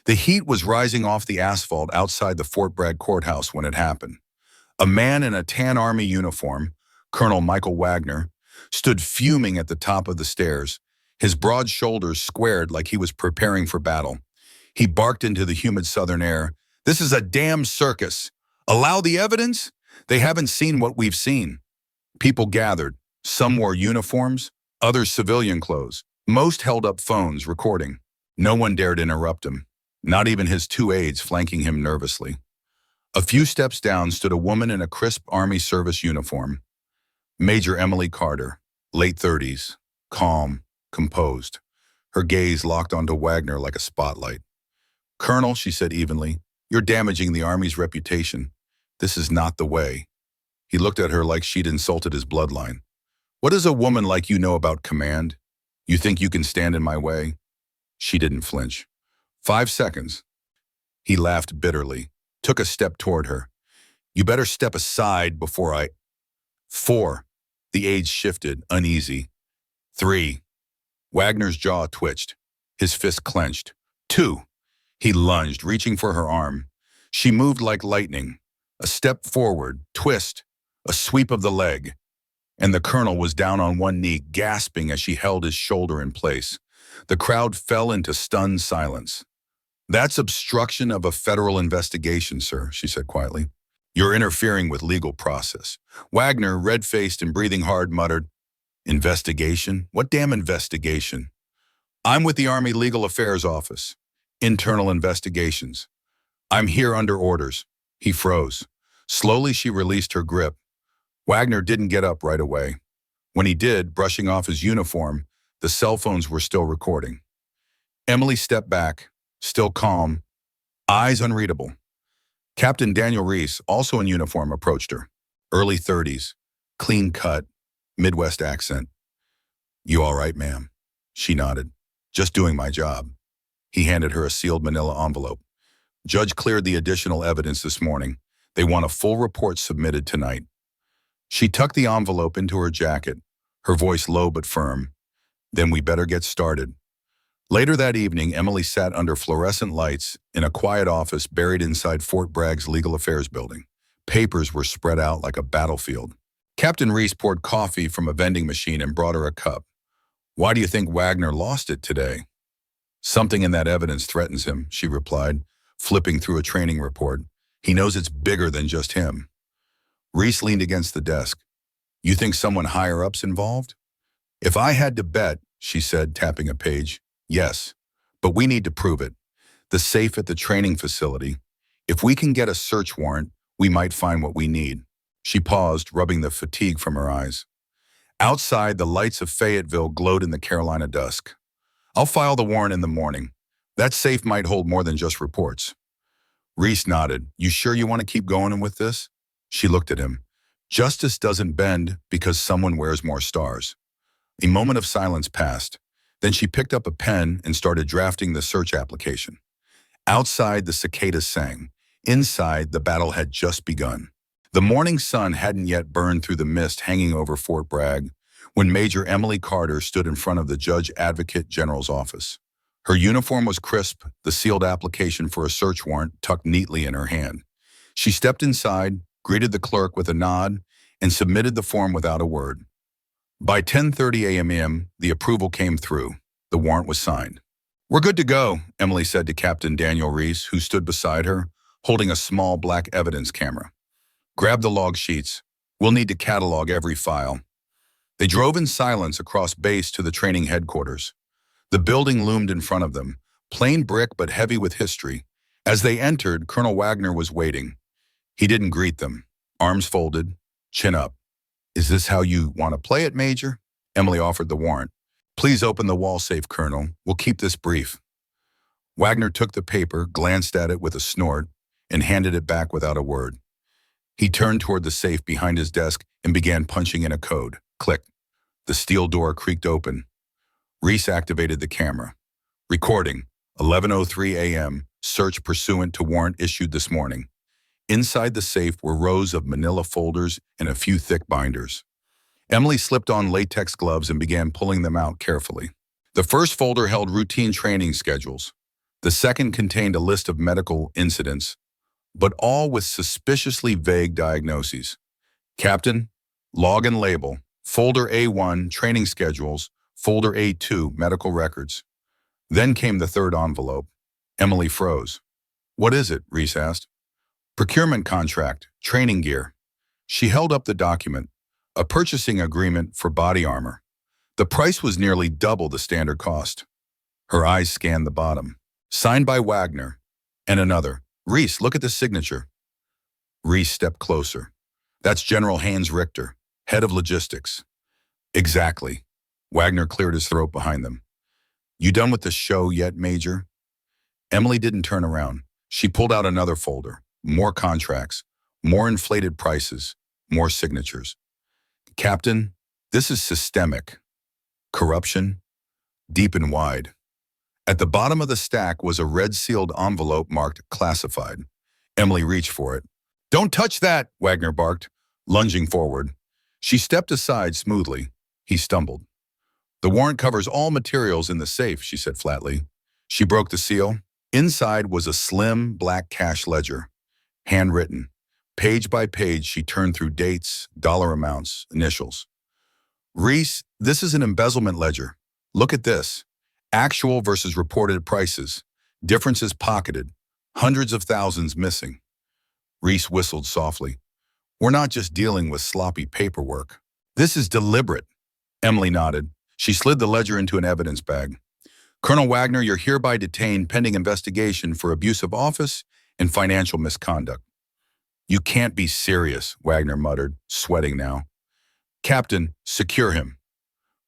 The heat was rising off the asphalt outside the Fort Bragg courthouse when it happened. A man in a tan army uniform, Colonel Michael Wagner, stood fuming at the top of the stairs, his broad shoulders squared like he was preparing for battle. He barked into the humid southern air, "This is a damn circus. Allow the evidence? They haven't seen what we've seen." People gathered. Some wore uniforms, others civilian clothes. Most held up phones, recording. No one dared interrupt him, not even his two aides flanking him nervously. A few steps down stood a woman in a crisp Army service uniform. Major Emily Carter, late 30s, calm, composed. Her gaze locked onto Wagner like a spotlight. "Colonel," she said evenly, "you're damaging the Army's reputation. This is not the way." He looked at her like she'd insulted his bloodline. "What does a woman like you know about command? You think you can stand in my way?" She didn't flinch. 5 seconds. He laughed bitterly, took a step toward her. "You better step aside before I—" 4. The aides shifted, uneasy. 3. Wagner's jaw twitched. His fist clenched. 2. He lunged, reaching for her arm. She moved like lightning. A step forward, twist, a sweep of the leg. And the colonel was down on one knee, gasping as she held his shoulder in place. The crowd fell into stunned silence. "That's obstruction of a federal investigation, sir," she said quietly. "You're interfering with legal process." Wagner, red-faced and breathing hard, muttered, "Investigation? What damn investigation?" "I'm with the Army Legal Affairs Office. Internal investigations. I'm here under orders." He froze. Slowly she released her grip. Wagner didn't get up right away. When he did, brushing off his uniform, the cell phones were still recording. Emily stepped back, still calm, eyes unreadable. Captain Daniel Reese, also in uniform, approached her. Early 30s, clean cut, Midwest accent. "You all right, ma'am?" She nodded. "Just doing my job." He handed her a sealed manila envelope. "Judge cleared the additional evidence this morning. They want a full report submitted tonight." She tucked the envelope into her jacket, her voice low but firm. "Then we better get started." Later that evening, Emily sat under fluorescent lights in a quiet office buried inside Fort Bragg's Legal Affairs building. Papers were spread out like a battlefield. Captain Reese poured coffee from a vending machine and brought her a cup. "Why do you think Wagner lost it today?" "Something in that evidence threatens him," she replied, flipping through a training report. "He knows it's bigger than just him." Reese leaned against the desk. "You think someone higher-up's involved?" "If I had to bet," she said, tapping a page, "yes. But we need to prove it. The safe at the training facility. If we can get a search warrant, we might find what we need." She paused, rubbing the fatigue from her eyes. Outside, the lights of Fayetteville glowed in the Carolina dusk. "I'll file the warrant in the morning. That safe might hold more than just reports." Reese nodded. "You sure you want to keep going with this?" She looked at him. "Justice doesn't bend because someone wears more stars." A moment of silence passed. Then she picked up a pen and started drafting the search application. Outside, the cicadas sang. Inside, the battle had just begun. The morning sun hadn't yet burned through the mist hanging over Fort Bragg when Major Emily Carter stood in front of the Judge Advocate General's office. Her uniform was crisp, the sealed application for a search warrant tucked neatly in her hand. She stepped inside, greeted the clerk with a nod, and submitted the form without a word. By 10:30 a.m., the approval came through. The warrant was signed. "We're good to go," Emily said to Captain Daniel Reese, who stood beside her, holding a small black evidence camera. "Grab the log sheets. We'll need to catalog every file." They drove in silence across base to the training headquarters. The building loomed in front of them, plain brick but heavy with history. As they entered, Colonel Wagner was waiting. He didn't greet them. Arms folded, chin up. "Is this how you want to play it, Major?" Emily offered the warrant. "Please open the wall safe, Colonel. We'll keep this brief." Wagner took the paper, glanced at it with a snort, and handed it back without a word. He turned toward the safe behind his desk and began punching in a code. Click. The steel door creaked open. Reese activated the camera. Recording, 11:03 a.m., search pursuant to warrant issued this morning. Inside the safe were rows of manila folders and a few thick binders. Emily slipped on latex gloves and began pulling them out carefully. The first folder held routine training schedules. The second contained a list of medical incidents, but all with suspiciously vague diagnoses. Captain, log and label, folder A1, training schedules, folder A2, medical records. Then came the third envelope. Emily froze. What is it? Reese asked. Procurement contract, training gear. She held up the document, a purchasing agreement for body armor. The price was nearly double the standard cost. Her eyes scanned the bottom. Signed by Wagner. And another. Reese, look at the signature. Reese stepped closer. That's General Hans Richter, head of logistics. Exactly. Wagner cleared his throat behind them. You done with the show yet, Major? Emily didn't turn around. She pulled out another folder. More contracts, more inflated prices, more signatures. Captain, this is systemic. Corruption, deep and wide. At the bottom of the stack was a red-sealed envelope marked classified. Emily reached for it. Don't touch that, Wagner barked, lunging forward. She stepped aside smoothly. He stumbled. The warrant covers all materials in the safe, she said flatly. She broke the seal. Inside was a slim, black cash ledger, handwritten. Page by page, she turned through dates, dollar amounts, initials. Reese, this is an embezzlement ledger. Look at this. Actual versus reported prices. Differences pocketed. Hundreds of thousands missing. Reese whistled softly. We're not just dealing with sloppy paperwork. This is deliberate. Emily nodded. She slid the ledger into an evidence bag. Colonel Wagner, you're hereby detained pending investigation for abuse of office and financial misconduct. You can't be serious, Wagner muttered, sweating now. Captain, secure him.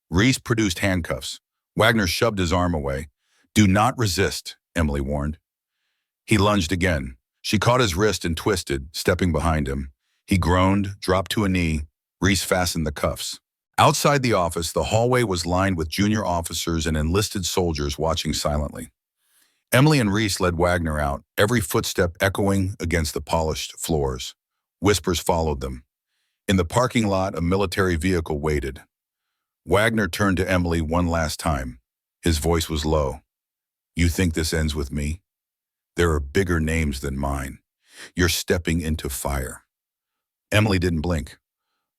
Reese produced handcuffs. Wagner shoved his arm away. Do not resist, Emily warned. He lunged again. She caught his wrist and twisted, stepping behind him. He groaned, dropped to a knee. Reese fastened the cuffs. Outside the office, the hallway was lined with junior officers and enlisted soldiers watching silently. Emily and Reese led Wagner out, every footstep echoing against the polished floors. Whispers followed them. In the parking lot, a military vehicle waited. Wagner turned to Emily one last time. His voice was low. You think this ends with me? There are bigger names than mine. You're stepping into fire. Emily didn't blink.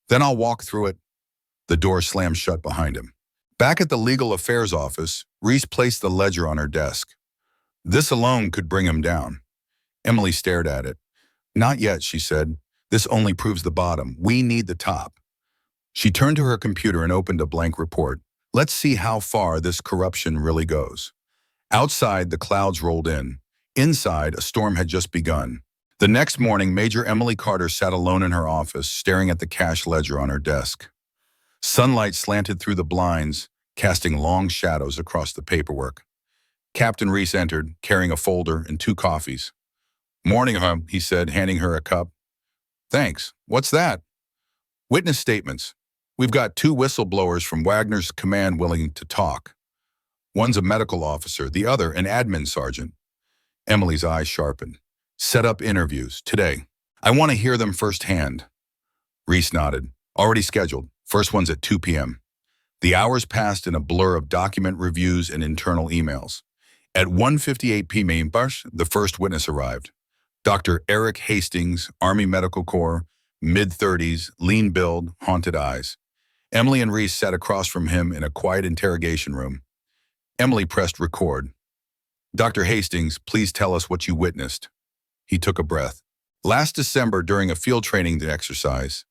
Then I'll walk through it. The door slammed shut behind him. Back at the legal affairs office, Reese placed the ledger on her desk. This alone could bring him down. Emily stared at it. Not yet, she said. This only proves the bottom. We need the top. She turned to her computer and opened a blank report. Let's see how far this corruption really goes. Outside, the clouds rolled in. Inside, a storm had just begun. The next morning, Major Emily Carter sat alone in her office, staring at the cash ledger on her desk. Sunlight slanted through the blinds, casting long shadows across the paperwork. Captain Reese entered, carrying a folder and 2 coffees. Morning, he said, handing her a cup. Thanks. What's that? Witness statements. We've got 2 whistleblowers from Wagner's command willing to talk. One's a medical officer, the other an admin sergeant. Emily's eyes sharpened. Set up interviews, today. I want to hear them firsthand. Reese nodded. Already scheduled. First one's at 2 p.m. The hours passed in a blur of document reviews and internal emails. At 1:58 p.m., the first witness arrived. Dr. Eric Hastings, Army Medical Corps, mid-30s, lean build, haunted eyes. Emily and Reese sat across from him in a quiet interrogation room. Emily pressed record. Dr. Hastings, please tell us what you witnessed. He took a breath. Last December, during a field training exercise,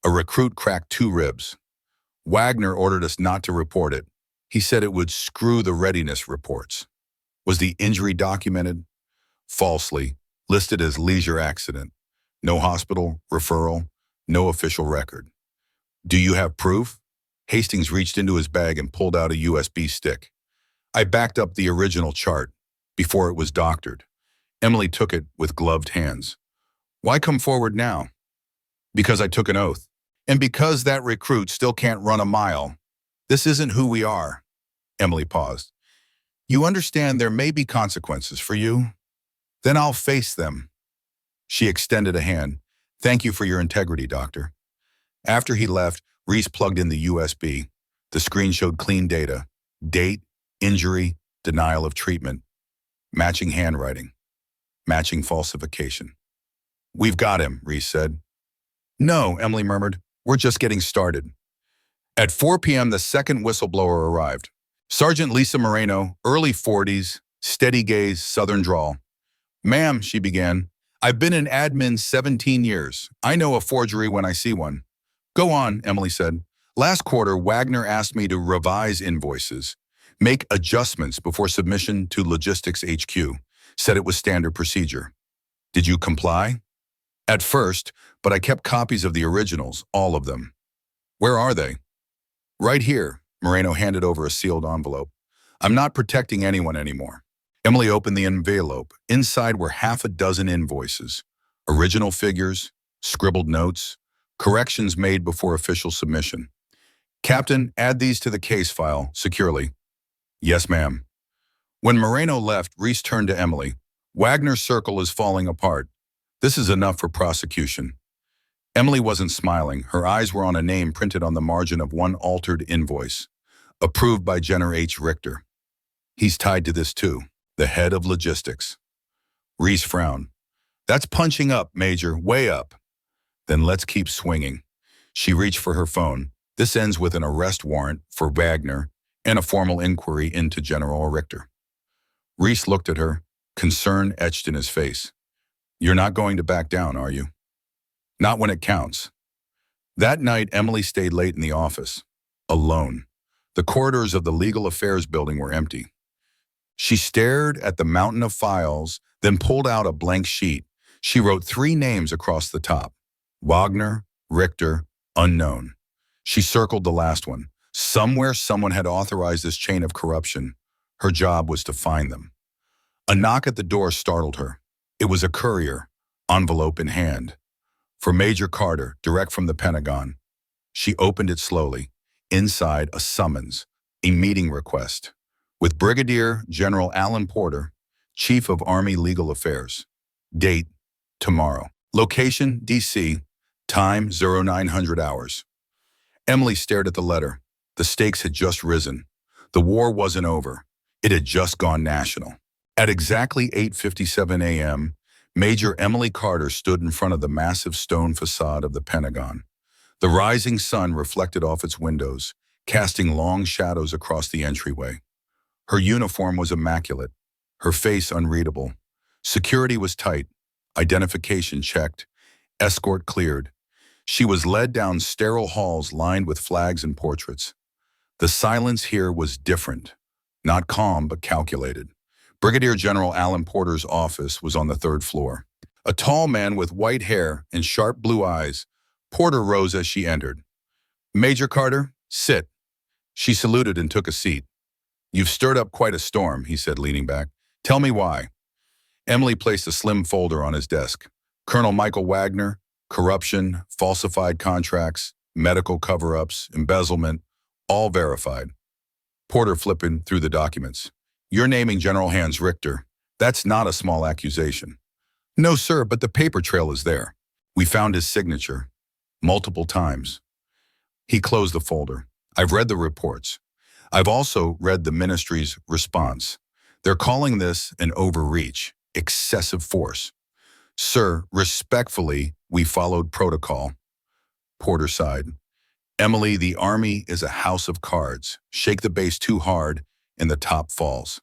a recruit cracked 2 ribs. Wagner ordered us not to report it. He said it would screw the readiness reports. Was the injury documented? Falsely, listed as leisure accident. No hospital, referral, no official record. Do you have proof? Hastings reached into his bag and pulled out a USB stick. I backed up the original chart before it was doctored. Emily took it with gloved hands. Why come forward now? Because I took an oath. And because that recruit still can't run a mile. This isn't who we are. Emily paused. You understand there may be consequences for you? Then I'll face them. She extended a hand. Thank you for your integrity, doctor. After he left, Reese plugged in the USB. The screen showed clean data. Date, injury, denial of treatment. Matching handwriting. Matching falsification. "We've got him," Reese said. "No," Emily murmured. "We're just getting started." At 4 p.m., the second whistleblower arrived. Sergeant Lisa Moreno, early 40s, steady gaze, southern drawl. "Ma'am," she began, "I've been in admin 17 years. I know a forgery when I see one." "Go on," Emily said. "Last quarter, Wagner asked me to revise invoices, make adjustments before submission to Logistics HQ. Said it was standard procedure. Did you comply?" "At first, but I kept copies of the originals, all of them." "Where are they?" "Right here." Moreno handed over a sealed envelope. "I'm not protecting anyone anymore." Emily opened the envelope. Inside were half a dozen invoices, original figures, scribbled notes, corrections made before official submission. "Captain, add these to the case file, securely." "Yes, ma'am." When Moreno left, Reese turned to Emily. "Wagner's circle is falling apart. This is enough for prosecution." Emily wasn't smiling. Her eyes were on a name printed on the margin of one altered invoice. "Approved by Jenner H. Richter. He's tied to this too. The head of logistics." Reese frowned. "That's punching up, Major, way up." "Then let's keep swinging." She reached for her phone. "This ends with an arrest warrant for Wagner and a formal inquiry into General Richter." Reese looked at her, concern etched in his face. "You're not going to back down, are you?" "Not when it counts." That night, Emily stayed late in the office, alone. The corridors of the Legal Affairs building were empty. She stared at the mountain of files, then pulled out a blank sheet. She wrote 3 names across the top. Wagner, Richter, unknown. She circled the last one. Somewhere someone had authorized this chain of corruption. Her job was to find them. A knock at the door startled her. It was a courier, envelope in hand. For Major Carter, direct from the Pentagon. She opened it slowly. Inside, a summons, a meeting request, with Brigadier General Alan Porter, Chief of Army Legal Affairs. Date, tomorrow. Location, D.C. Time, 0900 hours. Emily stared at the letter. The stakes had just risen. The war wasn't over. It had just gone national. At exactly 8:57 a.m., Major Emily Carter stood in front of the massive stone facade of the Pentagon. The rising sun reflected off its windows, casting long shadows across the entryway. Her uniform was immaculate, her face unreadable. Security was tight, identification checked, escort cleared. She was led down sterile halls lined with flags and portraits. The silence here was different, not calm but calculated. Brigadier General Alan Porter's office was on the 3rd floor. A tall man with white hair and sharp blue eyes, Porter rose as she entered. "Major Carter, sit." She saluted and took a seat. "You've stirred up quite a storm," he said, leaning back. "Tell me why." Emily placed a slim folder on his desk. Colonel Michael Wagner, corruption, falsified contracts, medical cover-ups, embezzlement, all verified. Porter flipping through the documents. "You're naming General Hans Richter. That's not a small accusation." "No, sir, but the paper trail is there. We found his signature. Multiple times." He closed the folder. "I've read the reports. I've also read the ministry's response. They're calling this an overreach, excessive force. Sir, respectfully, we followed protocol." Porter sighed. "Emily, the Army is a house of cards. Shake the base too hard, and the top falls."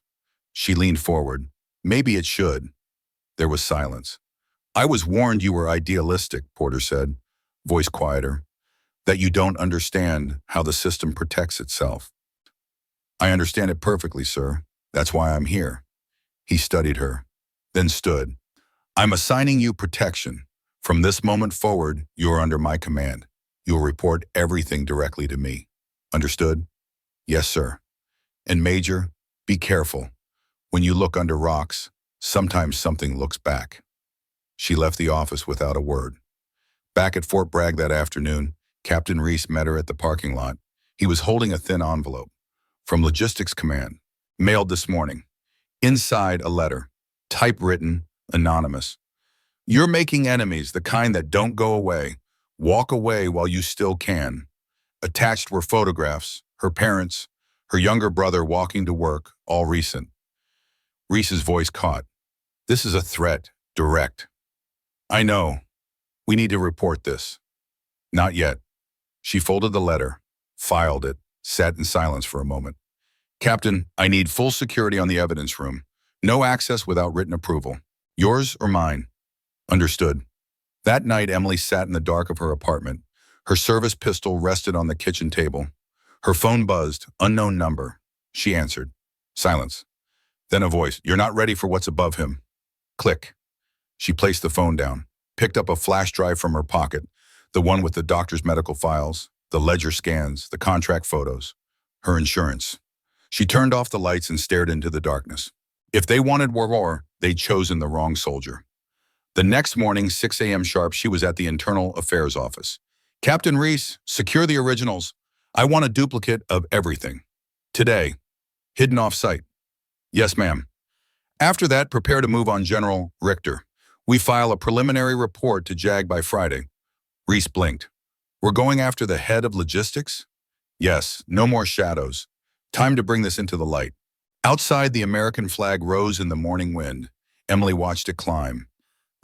She leaned forward. "Maybe it should." There was silence. "I was warned you were idealistic," Porter said, voice quieter, "that you don't understand how the system protects itself." "I understand it perfectly, sir. That's why I'm here." He studied her, then stood. "I'm assigning you protection. From this moment forward, you're under my command. You'll report everything directly to me. Understood?" "Yes, sir." "And Major, be careful. When you look under rocks, sometimes something looks back." She left the office without a word. Back at Fort Bragg that afternoon, Captain Reese met her at the parking lot. He was holding a thin envelope. "From Logistics Command. Mailed this morning." Inside, a letter. Typewritten, anonymous. "You're making enemies, the kind that don't go away. Walk away while you still can." Attached were photographs, her parents, her younger brother walking to work, all recent. Reese's voice caught. This is a threat. Direct. I know. We need to report this. Not yet. She folded the letter, filed it, sat in silence for a moment. Captain, I need full security on the evidence room. No access without written approval. Yours or mine? Understood. That night, Emily sat in the dark of her apartment. Her service pistol rested on the kitchen table. Her phone buzzed, unknown number. She answered. Silence. Then a voice, you're not ready for what's above him. Click. She placed the phone down, picked up a flash drive from her pocket, the one with the doctor's medical files, the ledger scans, the contract photos, her insurance. She turned off the lights and stared into the darkness. If they wanted war, they'd chosen the wrong soldier. The next morning, 6 a.m. sharp, she was at the Internal Affairs office. Captain Reese, secure the originals. I want a duplicate of everything. Today. Hidden off-site. Yes, ma'am. After that, prepare to move on General Richter. We file a preliminary report to JAG by Friday. Reese blinked. We're going after the head of logistics? Yes, no more shadows. Time to bring this into the light. Outside, the American flag rose in the morning wind. Emily watched it climb.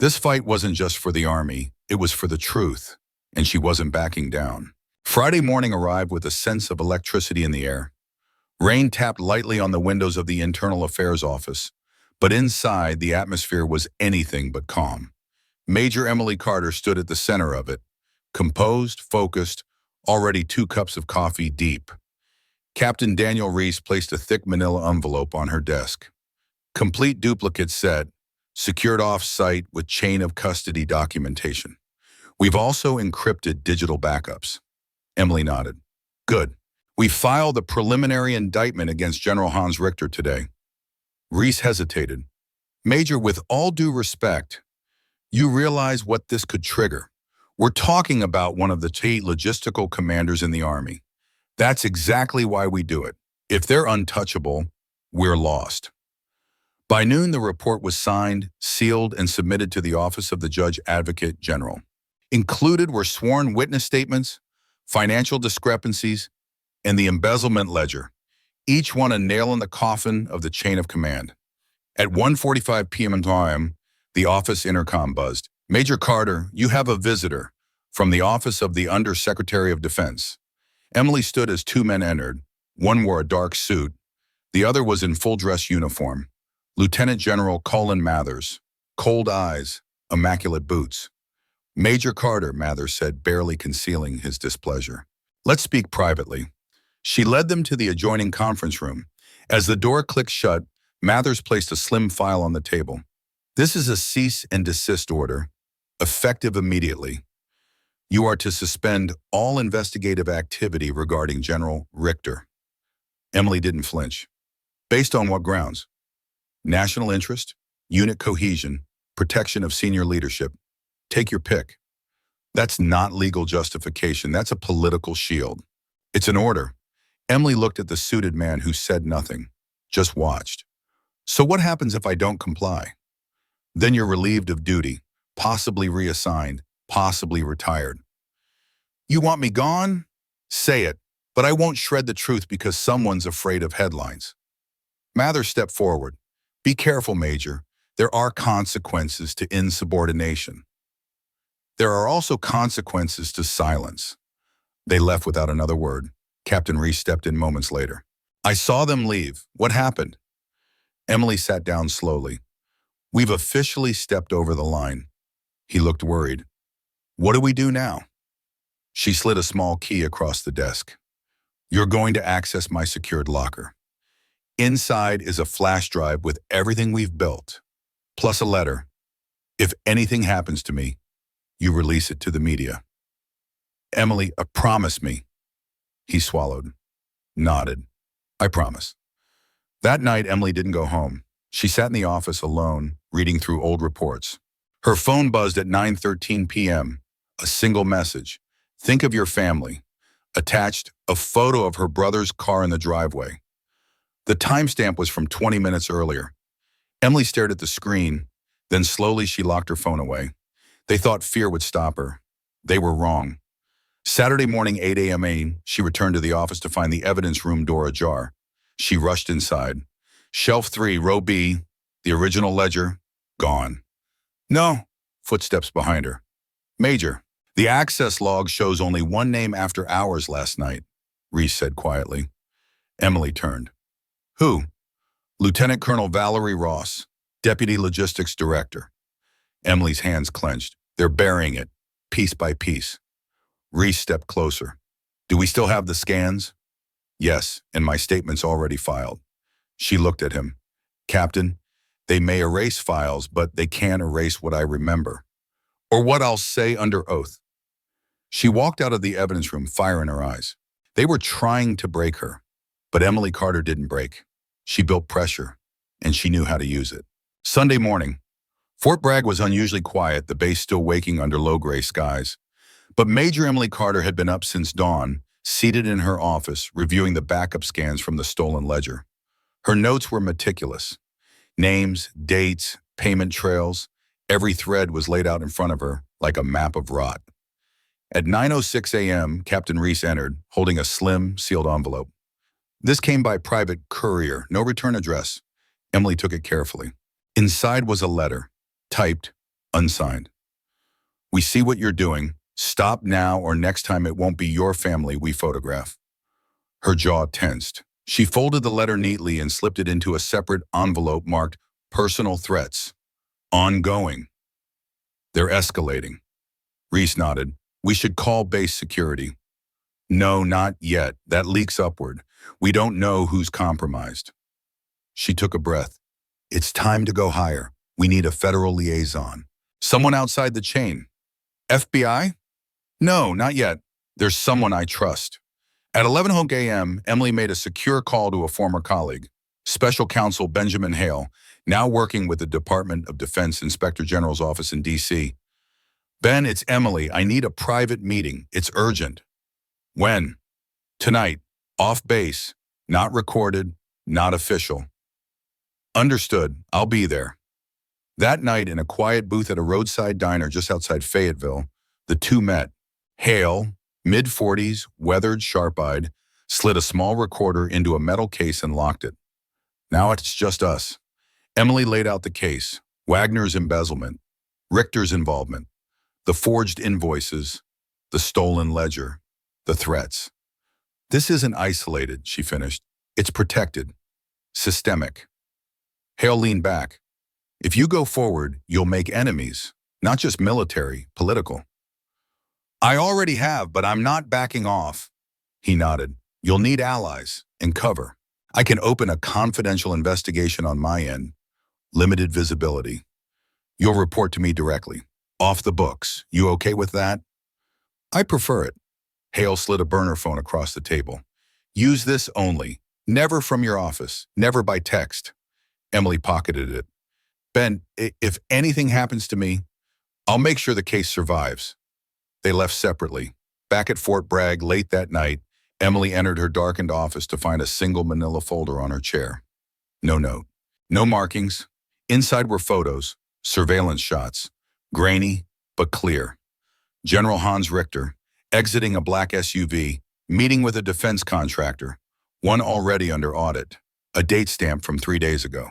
This fight wasn't just for the army, it was for the truth, and she wasn't backing down. Friday morning arrived with a sense of electricity in the air. Rain tapped lightly on the windows of the Internal Affairs office, but inside the atmosphere was anything but calm. Major Emily Carter stood at the center of it, composed, focused, already 2 cups of coffee deep. Captain Daniel Reese placed a thick manila envelope on her desk. Complete duplicate set, secured off-site with chain of custody documentation. We've also encrypted digital backups. Emily nodded. Good. We filed a preliminary indictment against General Hans Richter today. Reese hesitated. Major, with all due respect, you realize what this could trigger. We're talking about one of the key logistical commanders in the Army. That's exactly why we do it. If they're untouchable, we're lost. By noon, the report was signed, sealed, and submitted to the Office of the Judge Advocate General. Included were sworn witness statements, financial discrepancies, and the embezzlement ledger, each one a nail in the coffin of the chain of command. At 1:45 p.m. in time, the office intercom buzzed. Major Carter, you have a visitor from the Office of the Undersecretary of Defense. Emily stood as 2 men entered. One wore a dark suit. The other was in full-dress uniform. Lieutenant General Colin Mathers. Cold eyes, immaculate boots. Major Carter, Mathers said, barely concealing his displeasure. Let's speak privately. She led them to the adjoining conference room. As the door clicked shut, Mathers placed a slim file on the table. This is a cease and desist order, effective immediately. You are to suspend all investigative activity regarding General Richter. Emily didn't flinch. Based on what grounds? National interest, unit cohesion, protection of senior leadership. Take your pick. That's not legal justification. That's a political shield. It's an order. Emily looked at the suited man who said nothing, just watched. So what happens if I don't comply? Then you're relieved of duty, possibly reassigned, possibly retired. You want me gone? Say it, but I won't shred the truth because someone's afraid of headlines. Mather stepped forward. Be careful, Major. There are consequences to insubordination. There are also consequences to silence. They left without another word. Captain Reese stepped in moments later. I saw them leave. What happened? Emily sat down slowly. We've officially stepped over the line. He looked worried. What do we do now? She slid a small key across the desk. You're going to access my secured locker. Inside is a flash drive with everything we've built, plus a letter. If anything happens to me, you release it to the media. Emily, promise me. He swallowed, nodded. I promise. That night, Emily didn't go home. She sat in the office alone, reading through old reports. Her phone buzzed at 9:13 p.m. A single message. Think of your family. Attached, a photo of her brother's car in the driveway. The timestamp was from 20 minutes earlier. Emily stared at the screen, then slowly she locked her phone away. They thought fear would stop her. They were wrong. Saturday morning, 8 a.m., she returned to the office to find the evidence room door ajar. She rushed inside. Shelf 3, row B, The original ledger, gone. No, footsteps behind her. Major. The access log shows only one name after hours last night, Reese said quietly. Emily turned. Who? Lieutenant Colonel Valerie Ross, Deputy Logistics Director. Emily's hands clenched. They're burying it, piece by piece. Reese stepped closer. Do we still have the scans? Yes, and my statement's already filed. She looked at him. Captain, they may erase files, but they can't erase what I remember. Or what I'll say under oath. She walked out of the evidence room, fire in her eyes. They were trying to break her, but Emily Carter didn't break. She built pressure, and she knew how to use it. Sunday morning, Fort Bragg was unusually quiet, the base still waking under low gray skies. But Major Emily Carter had been up since dawn, seated in her office, reviewing the backup scans from the stolen ledger. Her notes were meticulous. Names, dates, payment trails, every thread was laid out in front of her like a map of rot. At 9:06 a.m., Captain Reese entered, holding a slim, sealed envelope. This came by private courier, no return address. Emily took it carefully. Inside was a letter, typed, unsigned. We see what you're doing. Stop now or next time it won't be your family we photograph. Her jaw tensed. She folded the letter neatly and slipped it into a separate envelope marked personal threats. Ongoing. They're escalating. Reese nodded. We should call base security. No, not yet. That leaks upward. We don't know who's compromised. She took a breath. It's time to go higher. We need a federal liaison. Someone outside the chain. FBI? No, not yet. There's someone I trust. At 11 a.m., Emily made a secure call to a former colleague, Special Counsel Benjamin Hale, now working with the Department of Defense Inspector General's office in D.C. Ben, it's Emily. I need a private meeting. It's urgent. When? Tonight. Off base. Not recorded. Not official. Understood. I'll be there. That night, in a quiet booth at a roadside diner just outside Fayetteville, the two met. Hale, mid-40s, weathered, sharp-eyed, slid a small recorder into a metal case and locked it. Now it's just us. Emily laid out the case, Wagner's embezzlement, Richter's involvement, the forged invoices, the stolen ledger, the threats. This isn't isolated, she finished. It's protected, systemic. Hale leaned back. If you go forward, you'll make enemies, not just military, political. I already have, but I'm not backing off. He nodded. You'll need allies and cover. I can open a confidential investigation on my end. Limited visibility. You'll report to me directly. Off the books. You okay with that? I prefer it. Hale slid a burner phone across the table. Use this only. Never from your office. Never by text. Emily pocketed it. Ben, if anything happens to me, I'll make sure the case survives. They left separately. Back at Fort Bragg late that night, Emily entered her darkened office to find a single manila folder on her chair. No note. No markings. Inside were photos, surveillance shots, grainy but clear. General Hans Richter, exiting a black SUV, meeting with a defense contractor, one already under audit, a date stamp from 3 days ago.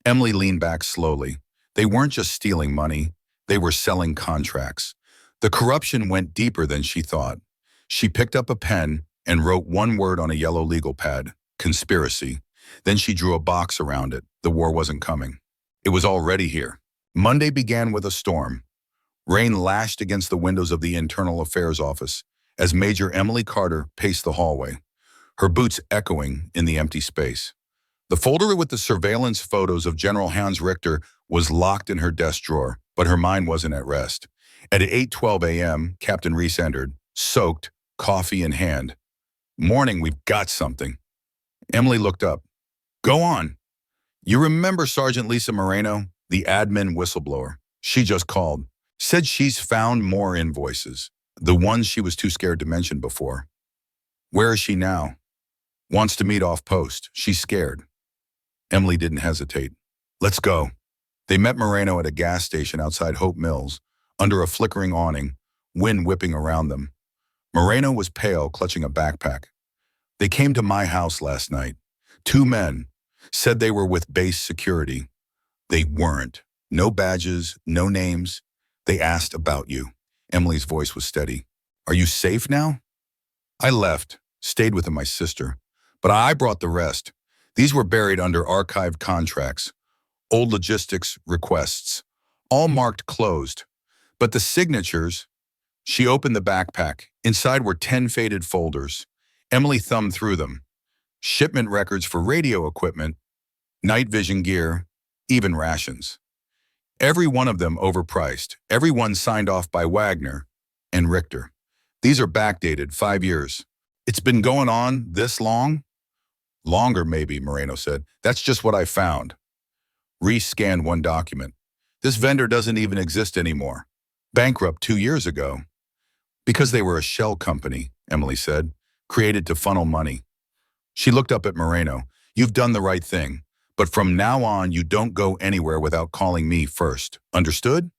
Emily leaned back slowly. They weren't just stealing money, they were selling contracts. The corruption went deeper than she thought. She picked up a pen and wrote one word on a yellow legal pad, conspiracy. Then she drew a box around it. The war wasn't coming. It was already here. Monday began with a storm. Rain lashed against the windows of the Internal Affairs office as Major Emily Carter paced the hallway, her boots echoing in the empty space. The folder with the surveillance photos of General Hans Richter was locked in her desk drawer, but her mind wasn't at rest. At 8:12 a.m., Captain Reese entered, soaked, coffee in hand. Morning, we've got something. Emily looked up. Go on. You remember Sergeant Lisa Moreno, the admin whistleblower? She just called. Said she's found more invoices, the ones she was too scared to mention before. Where is she now? Wants to meet off post. She's scared. Emily didn't hesitate. Let's go. They met Moreno at a gas station outside Hope Mills, under a flickering awning, wind whipping around them. Moreno was pale, clutching a backpack. They came to my house last night. 2 men. Said they were with base security. They weren't. No badges, no names. They asked about you. Emily's voice was steady. Are you safe now? I left, stayed with my sister. But I brought the rest. These were buried under archived contracts, old logistics requests, all marked closed. But the signatures, she opened the backpack. Inside were 10 faded folders. Emily thumbed through them. Shipment records for radio equipment, night vision gear, even rations. Every one of them overpriced. Every one signed off by Wagner and Richter. These are backdated, 5 years. It's been going on this long? Longer, maybe, Moreno said. That's just what I found. Reese scanned one document. This vendor doesn't even exist anymore. Bankrupt 2 years ago. Because they were a shell company, Emily said, created to funnel money. She looked up at Moreno. You've done the right thing. But from now on, you don't go anywhere without calling me first. Understood?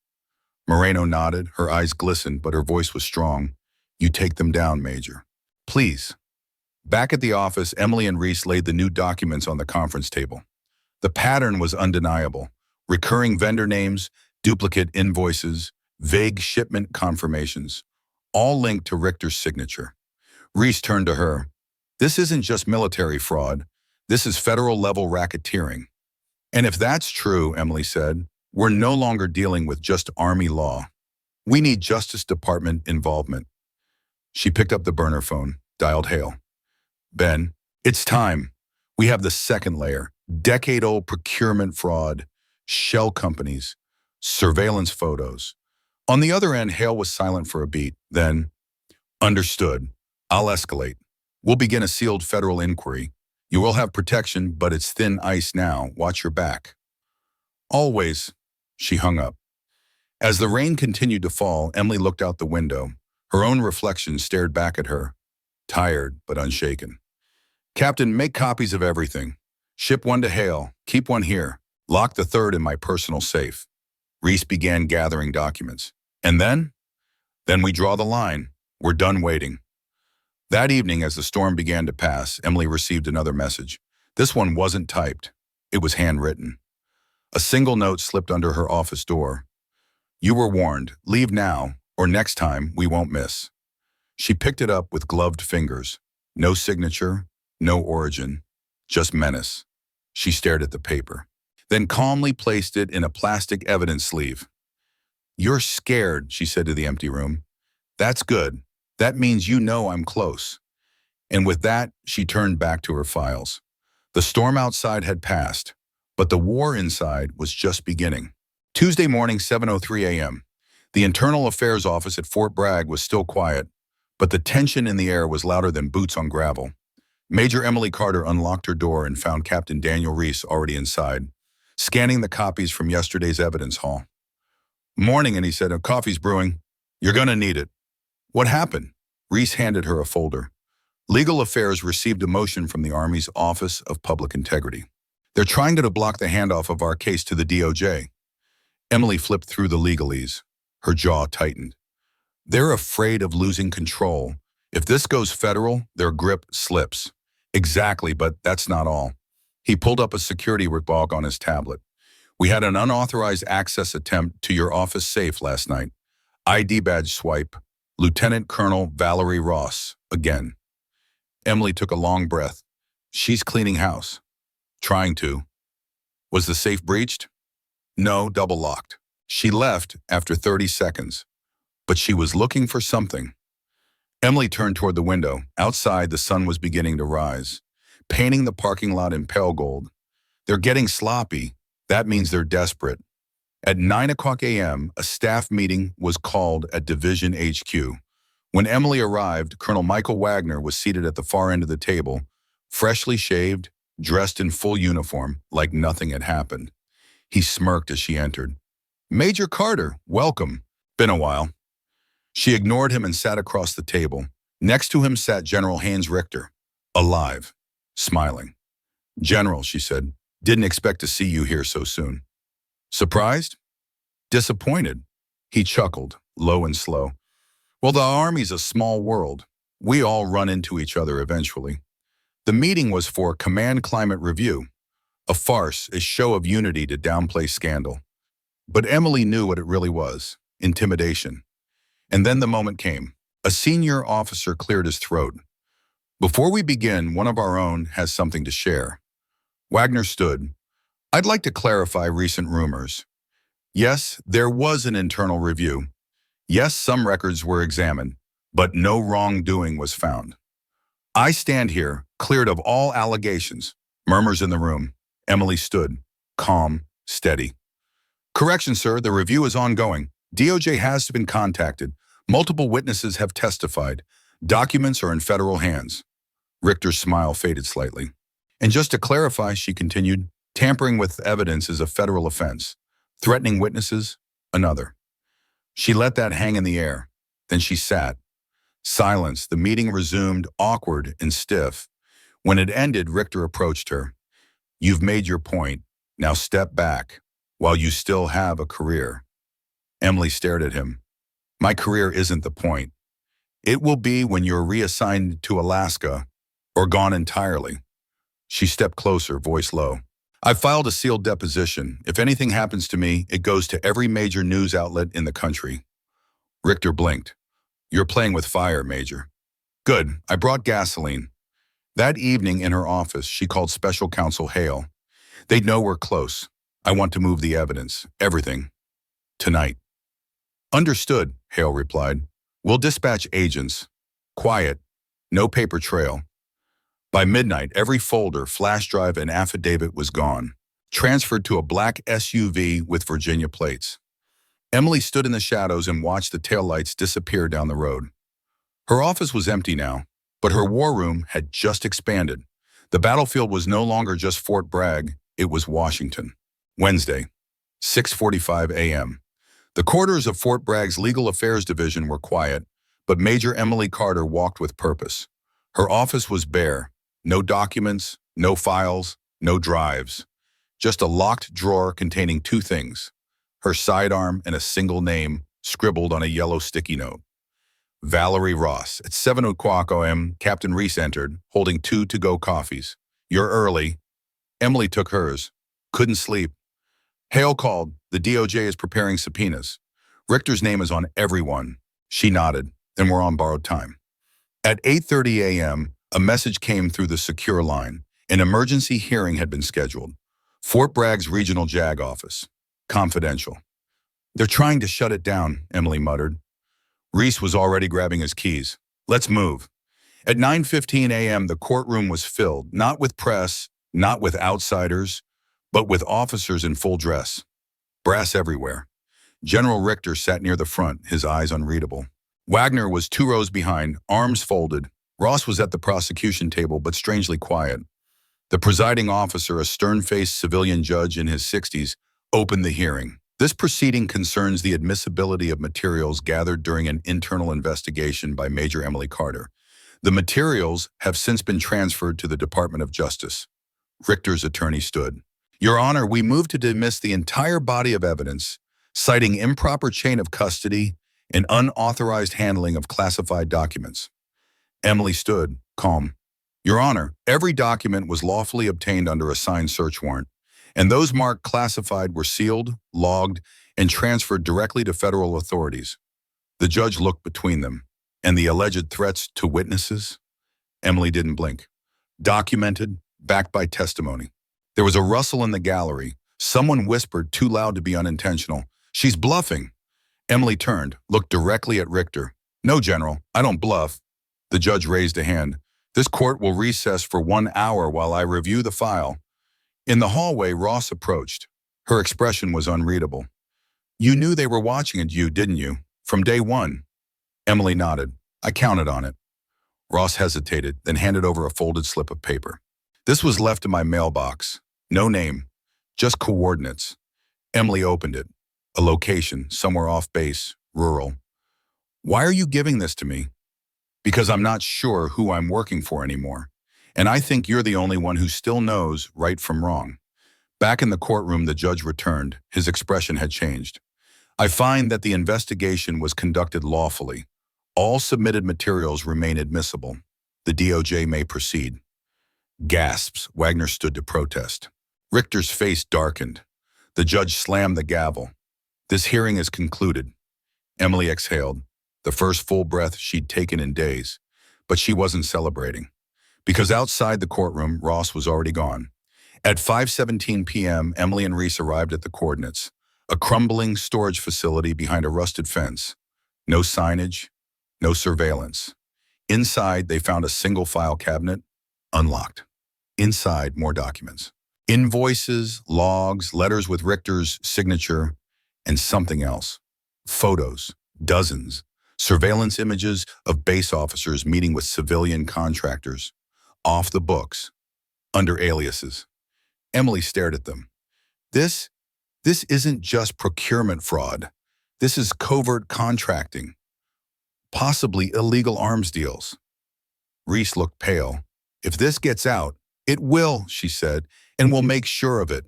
Moreno nodded. Her eyes glistened, but her voice was strong. You take them down, Major. Please. Back at the office, Emily and Reese laid the new documents on the conference table. The pattern was undeniable. Recurring vendor names, duplicate invoices, vague shipment confirmations, all linked to Richter's signature. Reese turned to her. This isn't just military fraud. This is federal-level racketeering. And if that's true, Emily said, we're no longer dealing with just Army law. We need Justice Department involvement. She picked up the burner phone, dialed Hale. Ben, it's time. We have the second layer. Decade-old procurement fraud, shell companies, surveillance photos. On the other end, Hale was silent for a beat. Then, understood. I'll escalate. We'll begin a sealed federal inquiry. You will have protection, but it's thin ice now. Watch your back. Always. She hung up. As the rain continued to fall, Emily looked out the window. Her own reflection stared back at her, tired but unshaken. Captain, make copies of everything. Ship one to Hale. Keep one here. Lock the third in my personal safe. Reese began gathering documents. And then? Then we draw the line. We're done waiting. That evening, as the storm began to pass, Emily received another message. This one wasn't typed. It was handwritten. A single note slipped under her office door. You were warned. Leave now, or next time we won't miss. She picked it up with gloved fingers. No signature, no origin, just menace. She stared at the paper, then calmly placed it in a plastic evidence sleeve. You're scared, she said to the empty room. That's good. That means you know I'm close. And with that, she turned back to her files. The storm outside had passed, but the war inside was just beginning. Tuesday morning, 7:03 a.m. The Internal Affairs Office at Fort Bragg was still quiet, but the tension in the air was louder than boots on gravel. Major Emily Carter unlocked her door and found Captain Daniel Reese already inside, scanning the copies from yesterday's evidence hall. Morning, and he said, coffee's brewing. You're gonna need it. What happened? Reese handed her a folder. Legal Affairs received a motion from the Army's Office of Public Integrity. They're trying to block the handoff of our case to the DOJ. Emily flipped through the legalese. Her jaw tightened. They're afraid of losing control. If this goes federal, their grip slips. Exactly, but that's not all. He pulled up a security log on his tablet. We had an unauthorized access attempt to your office safe last night. ID badge swipe. Lieutenant Colonel Valerie Ross, again. Emily took a long breath. She's cleaning house. Trying to. Was the safe breached? No, double locked. She left after 30 seconds, but she was looking for something. Emily turned toward the window. Outside, the sun was beginning to rise, painting the parking lot in pale gold. They're getting sloppy. That means they're desperate. At 9 o'clock a.m., a staff meeting was called at Division HQ. When Emily arrived, Colonel Michael Wagner was seated at the far end of the table, freshly shaved, dressed in full uniform, like nothing had happened. He smirked as she entered. Major Carter, welcome. Been a while. She ignored him and sat across the table. Next to him sat General Haynes Richter, alive, smiling. General, she said, didn't expect to see you here so soon. Surprised? Disappointed? He chuckled, low and slow. Well, the Army's a small world. We all run into each other eventually. The meeting was for Command Climate Review. A farce, a show of unity to downplay scandal. But Emily knew what it really was: intimidation. And then the moment came. A senior officer cleared his throat. "Before we begin, one of our own has something to share." Wagner stood. "I'd like to clarify recent rumors. Yes, there was an internal review. Yes, some records were examined, but no wrongdoing was found. I stand here, cleared of all allegations." Murmurs in the room. Emily stood, calm, steady. "Correction, sir, the review is ongoing. DOJ has been contacted. Multiple witnesses have testified. Documents are in federal hands." Richter's smile faded slightly. "And just to clarify," she continued, "tampering with evidence is a federal offense. Threatening witnesses, another." She let that hang in the air. Then she sat. Silence. The meeting resumed, awkward and stiff. When it ended, Richter approached her. "You've made your point. Now step back, while you still have a career." Emily stared at him. "My career isn't the point. It will be when you're reassigned to Alaska or gone entirely." She stepped closer, voice low. "I've filed a sealed deposition. If anything happens to me, it goes to every major news outlet in the country." Richter blinked. "You're playing with fire, Major." "Good. I brought gasoline." That evening in her office, she called Special Counsel Hale. "They know we're close. I want to move the evidence, everything, tonight." "Understood," Hale replied. "We'll dispatch agents. Quiet. No paper trail." By midnight, every folder, flash drive, and affidavit was gone, transferred to a black SUV with Virginia plates. Emily stood in the shadows and watched the taillights disappear down the road. Her office was empty now, but her war room had just expanded. The battlefield was no longer just Fort Bragg, it was Washington. Wednesday, 6:45 a.m. The quarters of Fort Bragg's Legal Affairs Division were quiet, but Major Emily Carter walked with purpose. Her office was bare. No documents, no files, no drives. Just a locked drawer containing two things: her sidearm and a single name scribbled on a yellow sticky note. Valerie Ross. At 7:00 a.m., Captain Reese entered, holding 2 to-go coffees. "You're early." Emily took hers. "Couldn't sleep." Hale called. "The DOJ is preparing subpoenas. Richter's name is on everyone." She nodded. "Then we're on borrowed time." At 8:30 a.m., a message came through the secure line. An emergency hearing had been scheduled. Fort Bragg's regional JAG office. Confidential. "They're trying to shut it down," Emily muttered. Reese was already grabbing his keys. "Let's move." At 9:15 a.m., the courtroom was filled, not with press, not with outsiders, but with officers in full dress. Brass everywhere. General Richter sat near the front, his eyes unreadable. Wagner was 2 rows behind, arms folded. Ross was at the prosecution table, but strangely quiet. The presiding officer, a stern-faced civilian judge in his 60s, opened the hearing. "This proceeding concerns the admissibility of materials gathered during an internal investigation by Major Emily Carter. The materials have since been transferred to the Department of Justice." Richter's attorney stood. "Your Honor, we move to dismiss the entire body of evidence, citing improper chain of custody and unauthorized handling of classified documents." Emily stood, calm. "Your Honor, every document was lawfully obtained under a signed search warrant, and those marked classified were sealed, logged, and transferred directly to federal authorities." The judge looked between them. "And the alleged threats to witnesses?" Emily didn't blink. "Documented, backed by testimony." There was a rustle in the gallery. Someone whispered, too loud to be unintentional, "She's bluffing." Emily turned, looked directly at Richter. "No, General, I don't bluff." The judge raised a hand. "This court will recess for 1 hour while I review the file." In the hallway, Ross approached. Her expression was unreadable. "You knew they were watching you, didn't you? From day one?" Emily nodded. "I counted on it." Ross hesitated, then handed over a folded slip of paper. "This was left in my mailbox. No name, just coordinates." Emily opened it. A location, somewhere off base, rural. "Why are you giving this to me?" "Because I'm not sure who I'm working for anymore. And I think you're the only one who still knows right from wrong." Back in the courtroom, the judge returned. His expression had changed. "I find that the investigation was conducted lawfully. All submitted materials remain admissible. The DOJ may proceed." Gasps. Wagner stood to protest. Richter's face darkened. The judge slammed the gavel. This hearing is concluded. Emily exhaled, the first full breath she'd taken in days. But she wasn't celebrating. Because outside the courtroom, Ross was already gone. At 5:17 p.m., Emily and Reese arrived at the coordinates, a crumbling storage facility behind a rusted fence. No signage, no surveillance. Inside, they found a single file cabinet, unlocked. Inside, more documents. Invoices, logs, letters with Richter's signature, and something else. Photos, dozens. Surveillance images of base officers meeting with civilian contractors. Off the books, under aliases. Emily stared at them. This isn't just procurement fraud. This is covert contracting, possibly illegal arms deals. Reese looked pale. If this gets out, it will, she said, and we'll make sure of it.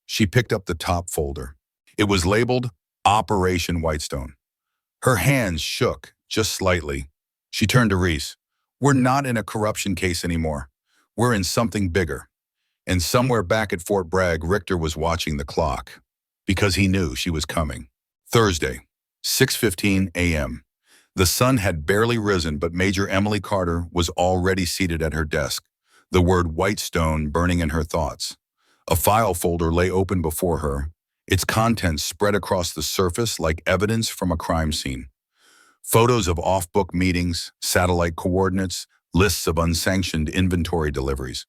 She picked up the top folder. It was labeled Operation Whitestone. Her hands shook just slightly. She turned to Reese. We're not in a corruption case anymore. We're in something bigger. And somewhere back at Fort Bragg, Richter was watching the clock because he knew she was coming. Thursday, 6:15 a.m. The sun had barely risen, but Major Emily Carter was already seated at her desk, the word Whitestone burning in her thoughts. A file folder lay open before her, its contents spread across the surface like evidence from a crime scene. Photos of off-book meetings, satellite coordinates, lists of unsanctioned inventory deliveries.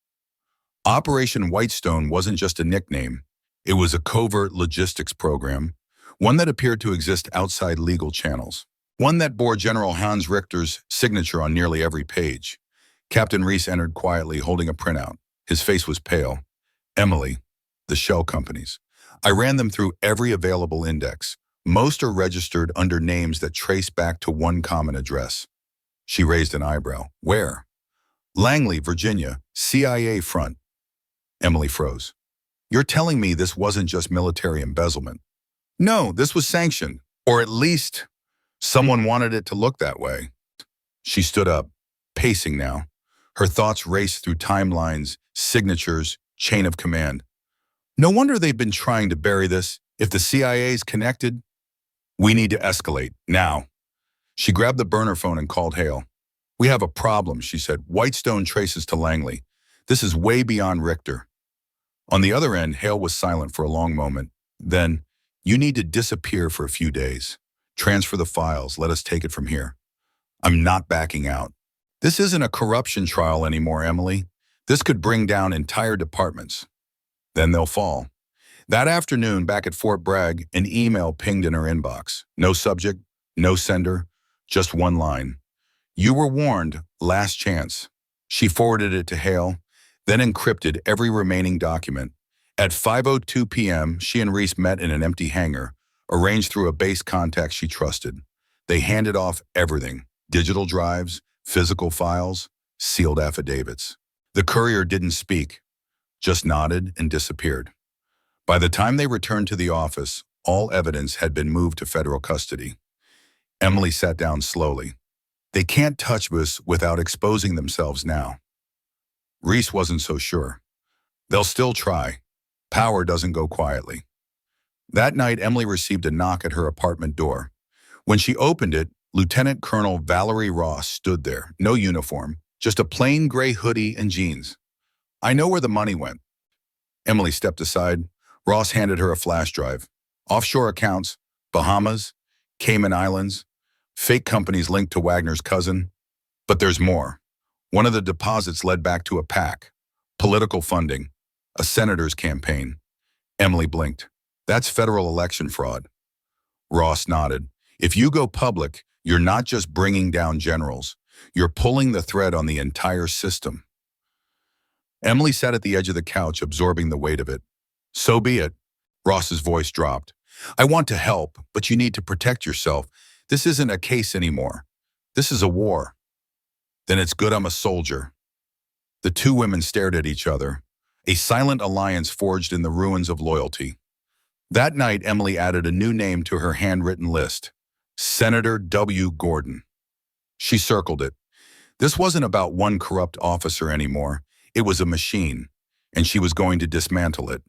Operation Whitestone wasn't just a nickname. It was a covert logistics program, one that appeared to exist outside legal channels. One that bore General Hans Richter's signature on nearly every page. Captain Reese entered quietly, holding a printout. His face was pale. Emily, the shell companies. I ran them through every available index. Most are registered under names that trace back to one common address. She raised an eyebrow. Where? Langley, Virginia, CIA front. Emily froze. You're telling me this wasn't just military embezzlement? No, this was sanctioned, or at least someone wanted it to look that way. She stood up, pacing now. Her thoughts raced through timelines, signatures, chain of command. No wonder they've been trying to bury this. If the CIA's connected, we need to escalate, now. She grabbed the burner phone and called Hale. We have a problem, she said. Whitestone traces to Langley. This is way beyond Richter. On the other end, Hale was silent for a long moment. Then, you need to disappear for a few days. Transfer the files. Let us take it from here. I'm not backing out. This isn't a corruption trial anymore, Emily. This could bring down entire departments. Then they'll fall. That afternoon, back at Fort Bragg, an email pinged in her inbox. No subject, no sender, just one line. You were warned, last chance. She forwarded it to Hale, then encrypted every remaining document. At 5:02 p.m., she and Reese met in an empty hangar, arranged through a base contact she trusted. They handed off everything, digital drives, physical files, sealed affidavits. The courier didn't speak, just nodded and disappeared. By the time they returned to the office, all evidence had been moved to federal custody. Emily sat down slowly. They can't touch us without exposing themselves now. Reese wasn't so sure. They'll still try. Power doesn't go quietly. That night, Emily received a knock at her apartment door. When she opened it, Lieutenant Colonel Valerie Ross stood there, no uniform, just a plain gray hoodie and jeans. I know where the money went. Emily stepped aside. Ross handed her a flash drive. Offshore accounts, Bahamas, Cayman Islands, fake companies linked to Wagner's cousin. But there's more. One of the deposits led back to a PAC, political funding, a senator's campaign. Emily blinked. That's federal election fraud. Ross nodded. If you go public, you're not just bringing down generals. You're pulling the thread on the entire system. Emily sat at the edge of the couch, absorbing the weight of it. So be it. Ross's voice dropped. I want to help, but you need to protect yourself. This isn't a case anymore. This is a war. Then it's good I'm a soldier. The two women stared at each other, a silent alliance forged in the ruins of loyalty. That night, Emily added a new name to her handwritten list, Senator W. Gordon. She circled it. This wasn't about one corrupt officer anymore. It was a machine, and she was going to dismantle it.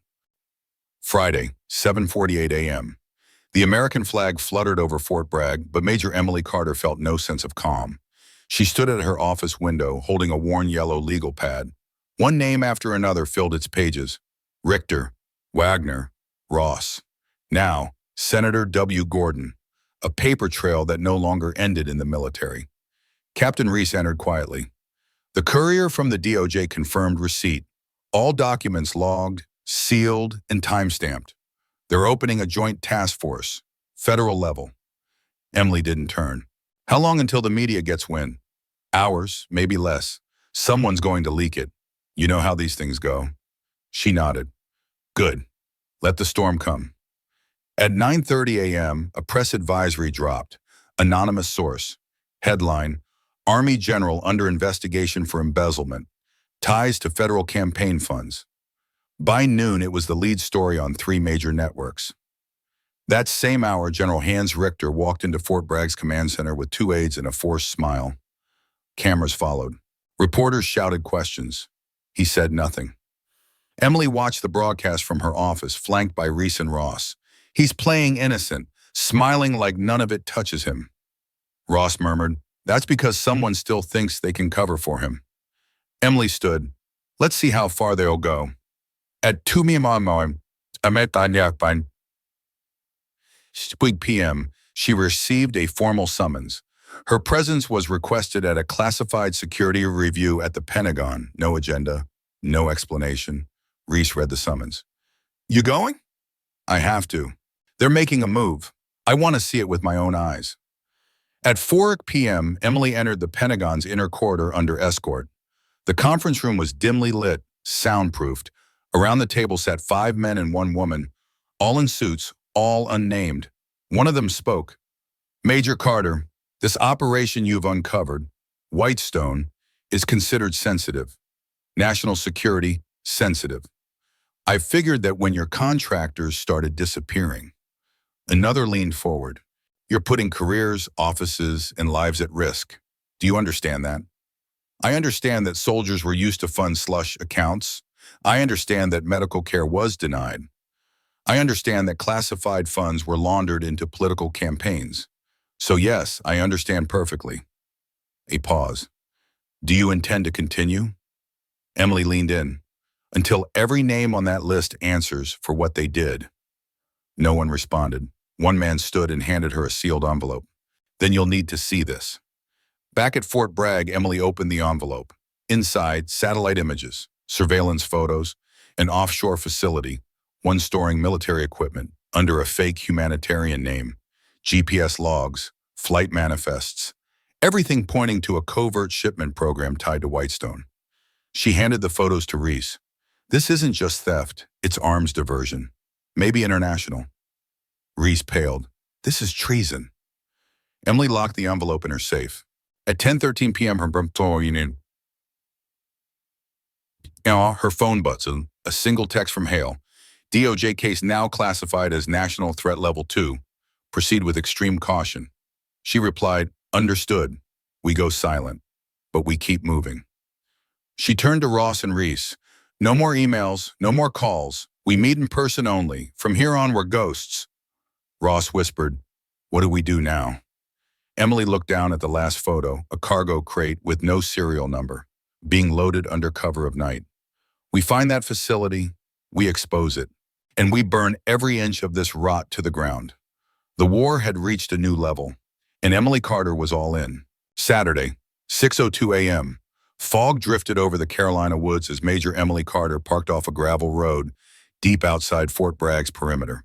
Friday, 7:48 a.m. The American flag fluttered over Fort Bragg, but Major Emily Carter felt no sense of calm. She stood at her office window, holding a worn yellow legal pad. One name after another filled its pages. Richter, Wagner, Ross. Now, Senator W. Gordon, a paper trail that no longer ended in the military. Captain Reese entered quietly. The courier from the DOJ confirmed receipt. All documents logged, sealed, and timestamped. They're opening a joint task force, federal level. Emily didn't turn. How long until the media gets wind? Hours, maybe less. Someone's going to leak it. You know how these things go. She nodded. Good. Let the storm come. At 9:30 a.m., a press advisory dropped. Anonymous source. Headline, Army General under investigation for embezzlement. Ties to federal campaign funds. By noon, it was the lead story on 3 major networks. That same hour, General Hans Richter walked into Fort Bragg's command center with 2 aides and a forced smile. Cameras followed. Reporters shouted questions. He said nothing. Emily watched the broadcast from her office, flanked by Reese and Ross. He's playing innocent, smiling like none of it touches him. Ross murmured, that's because someone still thinks they can cover for him. Emily stood. Let's see how far they'll go. At 2 p.m., she received a formal summons. Her presence was requested at a classified security review at the Pentagon. No agenda, no explanation. Reese read the summons. You going? I have to. They're making a move. I want to see it with my own eyes. At 4 p.m., Emily entered the Pentagon's inner corridor under escort. The conference room was dimly lit, soundproofed. Around the table sat 5 men and 1 woman, all in suits, all unnamed. One of them spoke. Major Carter, this operation you've uncovered, Whitestone, is considered sensitive. National security, sensitive. I figured that when your contractors started disappearing. Another leaned forward. You're putting careers, offices, and lives at risk. Do you understand that? I understand that soldiers were used to fund slush accounts. I understand that medical care was denied. I understand that classified funds were laundered into political campaigns. So yes, I understand perfectly. A pause. Do you intend to continue? Emily leaned in. Until every name on that list answers for what they did. No one responded. One man stood and handed her a sealed envelope. Then you'll need to see this. Back at Fort Bragg, Emily opened the envelope. Inside, satellite images, surveillance photos, an offshore facility, one storing military equipment under a fake humanitarian name, GPS logs, flight manifests, everything pointing to a covert shipment program tied to Whitestone. She handed the photos to Reese. This isn't just theft, it's arms diversion. Maybe international. Reese paled. This is treason. Emily locked the envelope in her safe. At 10:13 p.m. her phone buzzed. A single text from Hale. DOJ case now classified as National Threat Level 2. Proceed with extreme caution. She replied, understood. We go silent, but we keep moving. She turned to Ross and Reese. No more emails, no more calls. We meet in person only. From here on, we're ghosts. Ross whispered, what do we do now? Emily looked down at the last photo, a cargo crate with no serial number, being loaded under cover of night. We find that facility, we expose it, and we burn every inch of this rot to the ground. The war had reached a new level, and Emily Carter was all in. Saturday, 6:02 a.m. Fog drifted over the Carolina woods as Major Emily Carter parked off a gravel road deep outside Fort Bragg's perimeter.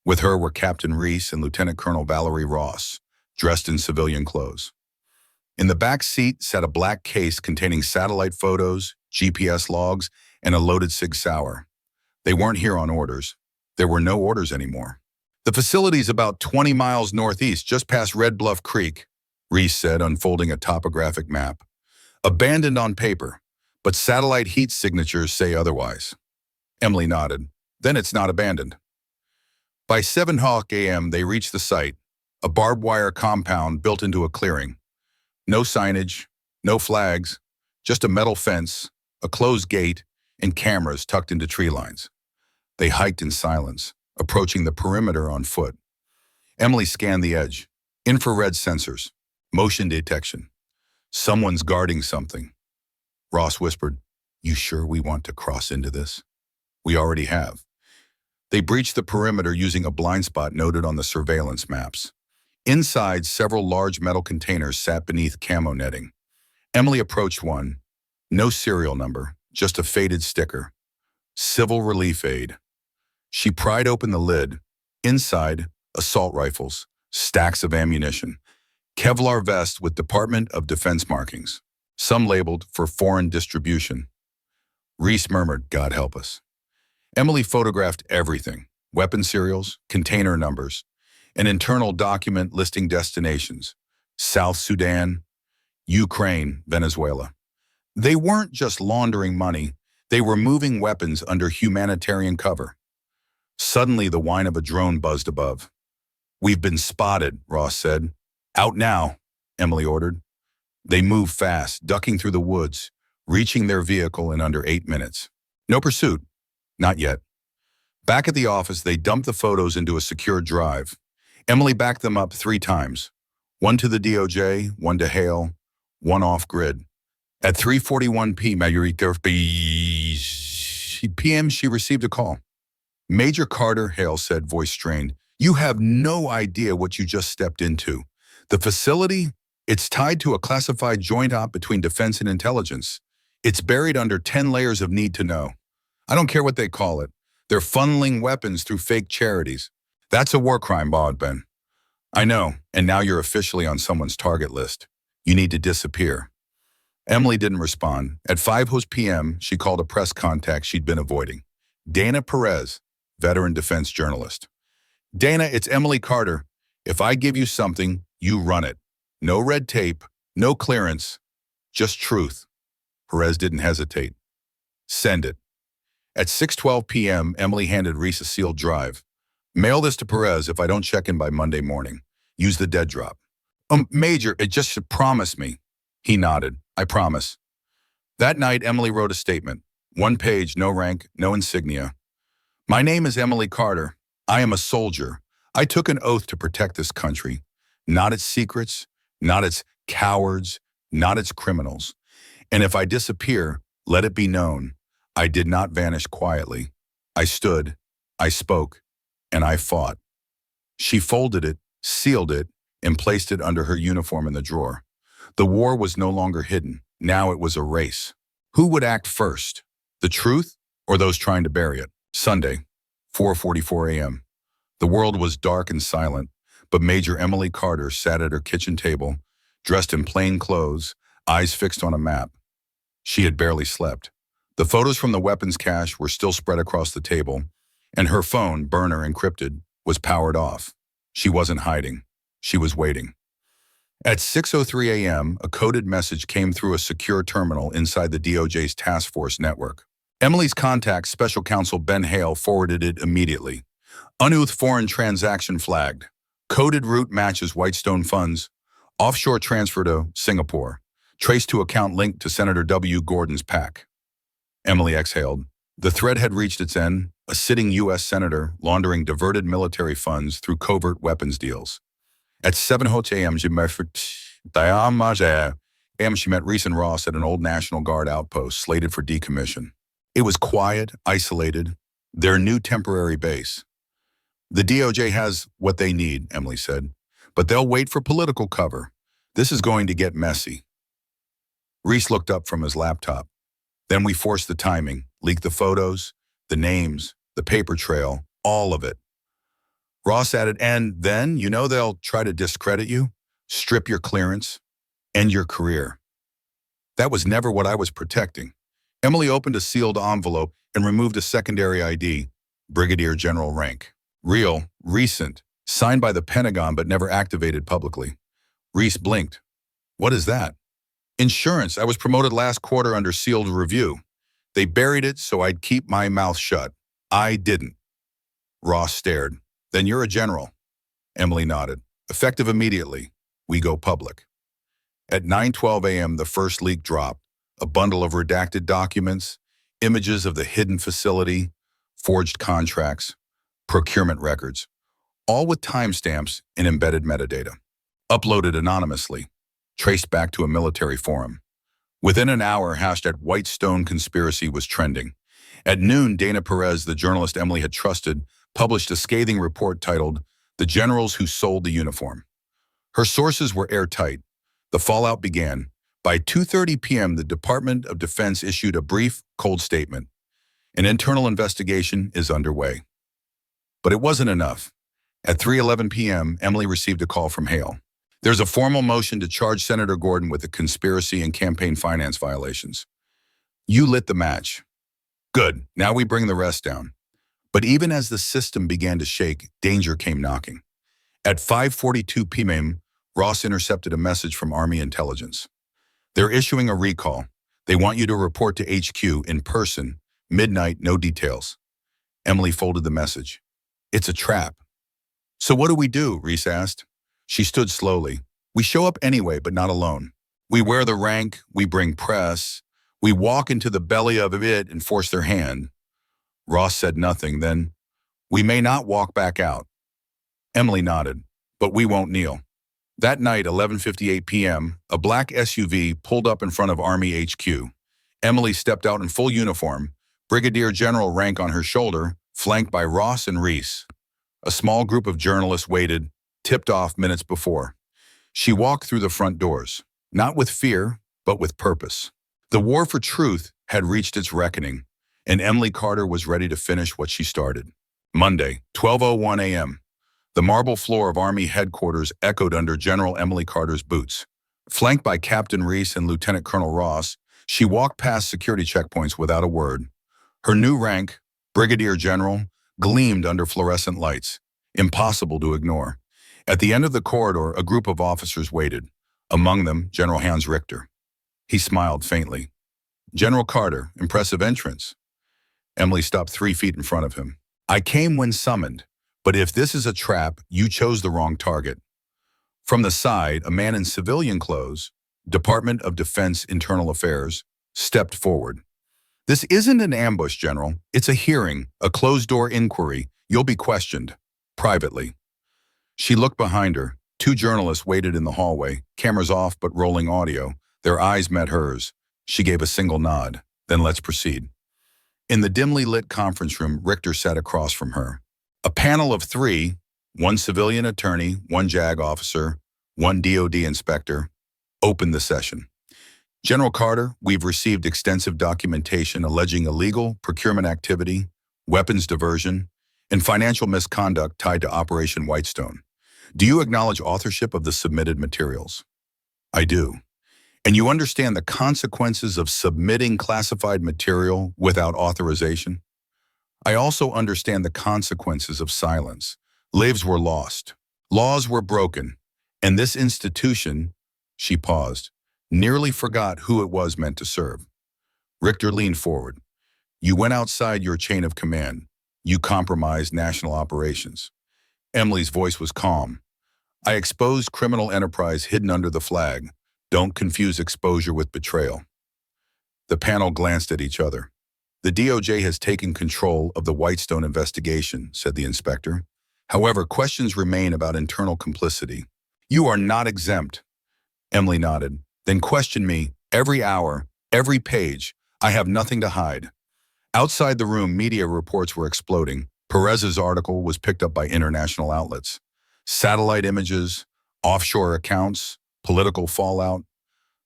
With her were Captain Reese and Lieutenant Colonel Valerie Ross, dressed in civilian clothes. In the back seat sat a black case containing satellite photos, GPS logs, and a loaded Sig Sauer. They weren't here on orders. There were no orders anymore. The facility's about 20 miles northeast, just past Red Bluff Creek, Reese said, unfolding a topographic map. Abandoned on paper, but satellite heat signatures say otherwise. Emily nodded. Then it's not abandoned. By 7 a.m., they reached the site, a barbed wire compound built into a clearing. No signage, no flags, just a metal fence, a closed gate, and cameras tucked into tree lines. They hiked in silence, approaching the perimeter on foot. Emily scanned the edge. Infrared sensors. Motion detection. Someone's guarding something. Ross whispered, "You sure we want to cross into this?" "We already have." They breached the perimeter using a blind spot noted on the surveillance maps. Inside, several large metal containers sat beneath camo netting. Emily approached one. No serial number, just a faded sticker. Civil Relief Aid. She pried open the lid. Inside, assault rifles, stacks of ammunition, Kevlar vests with Department of Defense markings, some labeled for foreign distribution. Reese murmured, "God help us." Emily photographed everything: weapon serials, container numbers, an internal document listing destinations: South Sudan, Ukraine, Venezuela. They weren't just laundering money, they were moving weapons under humanitarian cover. Suddenly, the whine of a drone buzzed above. "We've been spotted," Ross said. "Out now," Emily ordered. They moved fast, ducking through the woods, reaching their vehicle in under 8 minutes. No pursuit. Not yet. Back at the office, they dumped the photos into a secure drive. Emily backed them up 3 times. One to the DOJ, one to Hale, one off-grid. At 3:41 p.m., she received a call. "Major Carter," Hale said, voice strained. "You have no idea what you just stepped into. The facility, it's tied to a classified joint op between defense and intelligence. It's buried under 10 layers of need to know. I don't care what they call it. They're funneling weapons through fake charities. That's a war crime, Ben." "I know, and now you're officially on someone's target list. You need to disappear." Emily didn't respond. At 5 p.m., she called a press contact she'd been avoiding. Dana Perez, veteran defense journalist. "Dana, it's Emily Carter. If I give you something, you run it. No red tape, no clearance, just truth." Perez didn't hesitate. "Send it." At 6:12 p.m., Emily handed Reese a sealed drive. "Mail this to Perez if I don't check in by Monday morning. Use the dead drop." Major, it just should promise me." He nodded. "I promise." That night, Emily wrote a statement. 1 page, no rank, no insignia. "My name is Emily Carter. I am a soldier. I took an oath to protect this country. Not its secrets, not its cowards, not its criminals. And if I disappear, let it be known, I did not vanish quietly. I stood, I spoke, and I fought." She folded it, sealed it, and placed it under her uniform in the drawer. The war was no longer hidden. Now it was a race. Who would act first? The truth or those trying to bury it? Sunday, 4:44 a.m. The world was dark and silent, but Major Emily Carter sat at her kitchen table, dressed in plain clothes, eyes fixed on a map. She had barely slept. The photos from the weapons cache were still spread across the table, and her phone, burner encrypted, was powered off. She wasn't hiding. She was waiting. At 6:03 a.m., a coded message came through a secure terminal inside the DOJ's task force network. Emily's contact, Special Counsel Ben Hale, forwarded it immediately. "Unusual foreign transaction flagged. Coded route matches Whitestone funds. Offshore transfer to Singapore. Traced to account linked to Senator W. Gordon's PAC." Emily exhaled. The thread had reached its end, a sitting U.S. senator laundering diverted military funds through covert weapons deals. At 7 a.m., she met Reese and Ross at an old National Guard outpost slated for decommission. It was quiet, isolated, their new temporary base. "The DOJ has what they need," Emily said, "but they'll wait for political cover. This is going to get messy." Reese looked up from his laptop. "Then we force the timing, leak the photos, the names, the paper trail, all of it." Ross added, "And then, they'll try to discredit you, strip your clearance, end your career." That was never what I was protecting. Emily opened a sealed envelope and removed a secondary ID, Brigadier General rank. Real, recent, signed by the Pentagon but never activated publicly. Reese blinked. "What is that?" "Insurance. I was promoted last quarter under sealed review. They buried it so I'd keep my mouth shut. I didn't." Ross stared. "Then you're a general." Emily nodded. "Effective immediately. We go public." At 9:12 a.m., the first leak dropped. A bundle of redacted documents, images of the hidden facility, forged contracts, procurement records, all with timestamps and embedded metadata. Uploaded anonymously, traced back to a military forum. Within an hour, hashtag White Stone Conspiracy was trending. At noon, Dana Perez, the journalist Emily had trusted, published a scathing report titled, "The Generals Who Sold the Uniform." Her sources were airtight. The fallout began. By 2:30 p.m., the Department of Defense issued a brief, cold statement. An internal investigation is underway. But it wasn't enough. At 3:11 p.m., Emily received a call from Hale. There's a formal motion to charge Senator Gordon with the conspiracy and campaign finance violations. You lit the match. Good, now we bring the rest down. But even as the system began to shake, danger came knocking. At 5:42 p.m., Ross intercepted a message from Army intelligence. They're issuing a recall. They want you to report to HQ in person, midnight, no details. Emily folded the message. It's a trap. So what do we do? Reese asked. She stood slowly. We show up anyway, but not alone. We wear the rank, we bring press, we walk into the belly of it and force their hand. Ross said nothing, then, we may not walk back out. Emily nodded, but we won't kneel. That night, 11:58 p.m., a black SUV pulled up in front of Army HQ. Emily stepped out in full uniform, Brigadier General rank on her shoulder, flanked by Ross and Reese. A small group of journalists waited, tipped off minutes before. She walked through the front doors, not with fear, but with purpose. The war for truth had reached its reckoning, and Emily Carter was ready to finish what she started. Monday, 12:01 a.m. The marble floor of Army headquarters echoed under General Emily Carter's boots. Flanked by Captain Reese and Lieutenant Colonel Ross, she walked past security checkpoints without a word. Her new rank, Brigadier General, gleamed under fluorescent lights, impossible to ignore. At the end of the corridor, a group of officers waited, among them General Hans Richter. He smiled faintly. General Carter, impressive entrance. Emily stopped 3 feet in front of him. I came when summoned, but if this is a trap, you chose the wrong target. From the side, a man in civilian clothes, Department of Defense Internal Affairs, stepped forward. This isn't an ambush, General. It's a hearing, a closed-door inquiry. You'll be questioned, privately. She looked behind her. 2 journalists waited in the hallway, cameras off but rolling audio. Their eyes met hers. She gave a single nod. Then let's proceed. In the dimly lit conference room, Richter sat across from her. A panel of 3, 1 civilian attorney, 1 JAG officer, 1 DOD inspector, opened the session. General Carter, we've received extensive documentation alleging illegal procurement activity, weapons diversion, and financial misconduct tied to Operation Whitestone. Do you acknowledge authorship of the submitted materials? I do. And you understand the consequences of submitting classified material without authorization? I also understand the consequences of silence. Lives were lost. Laws were broken. And this institution, she paused, nearly forgot who it was meant to serve. Richter leaned forward. You went outside your chain of command. You compromised national operations. Emily's voice was calm. I exposed criminal enterprise hidden under the flag. Don't confuse exposure with betrayal. The panel glanced at each other. The DOJ has taken control of the Whitestone investigation, said the inspector. However, questions remain about internal complicity. You are not exempt. Emily nodded. Then question me every hour, every page. I have nothing to hide. Outside the room, media reports were exploding. Perez's article was picked up by international outlets. Satellite images, offshore accounts, political fallout.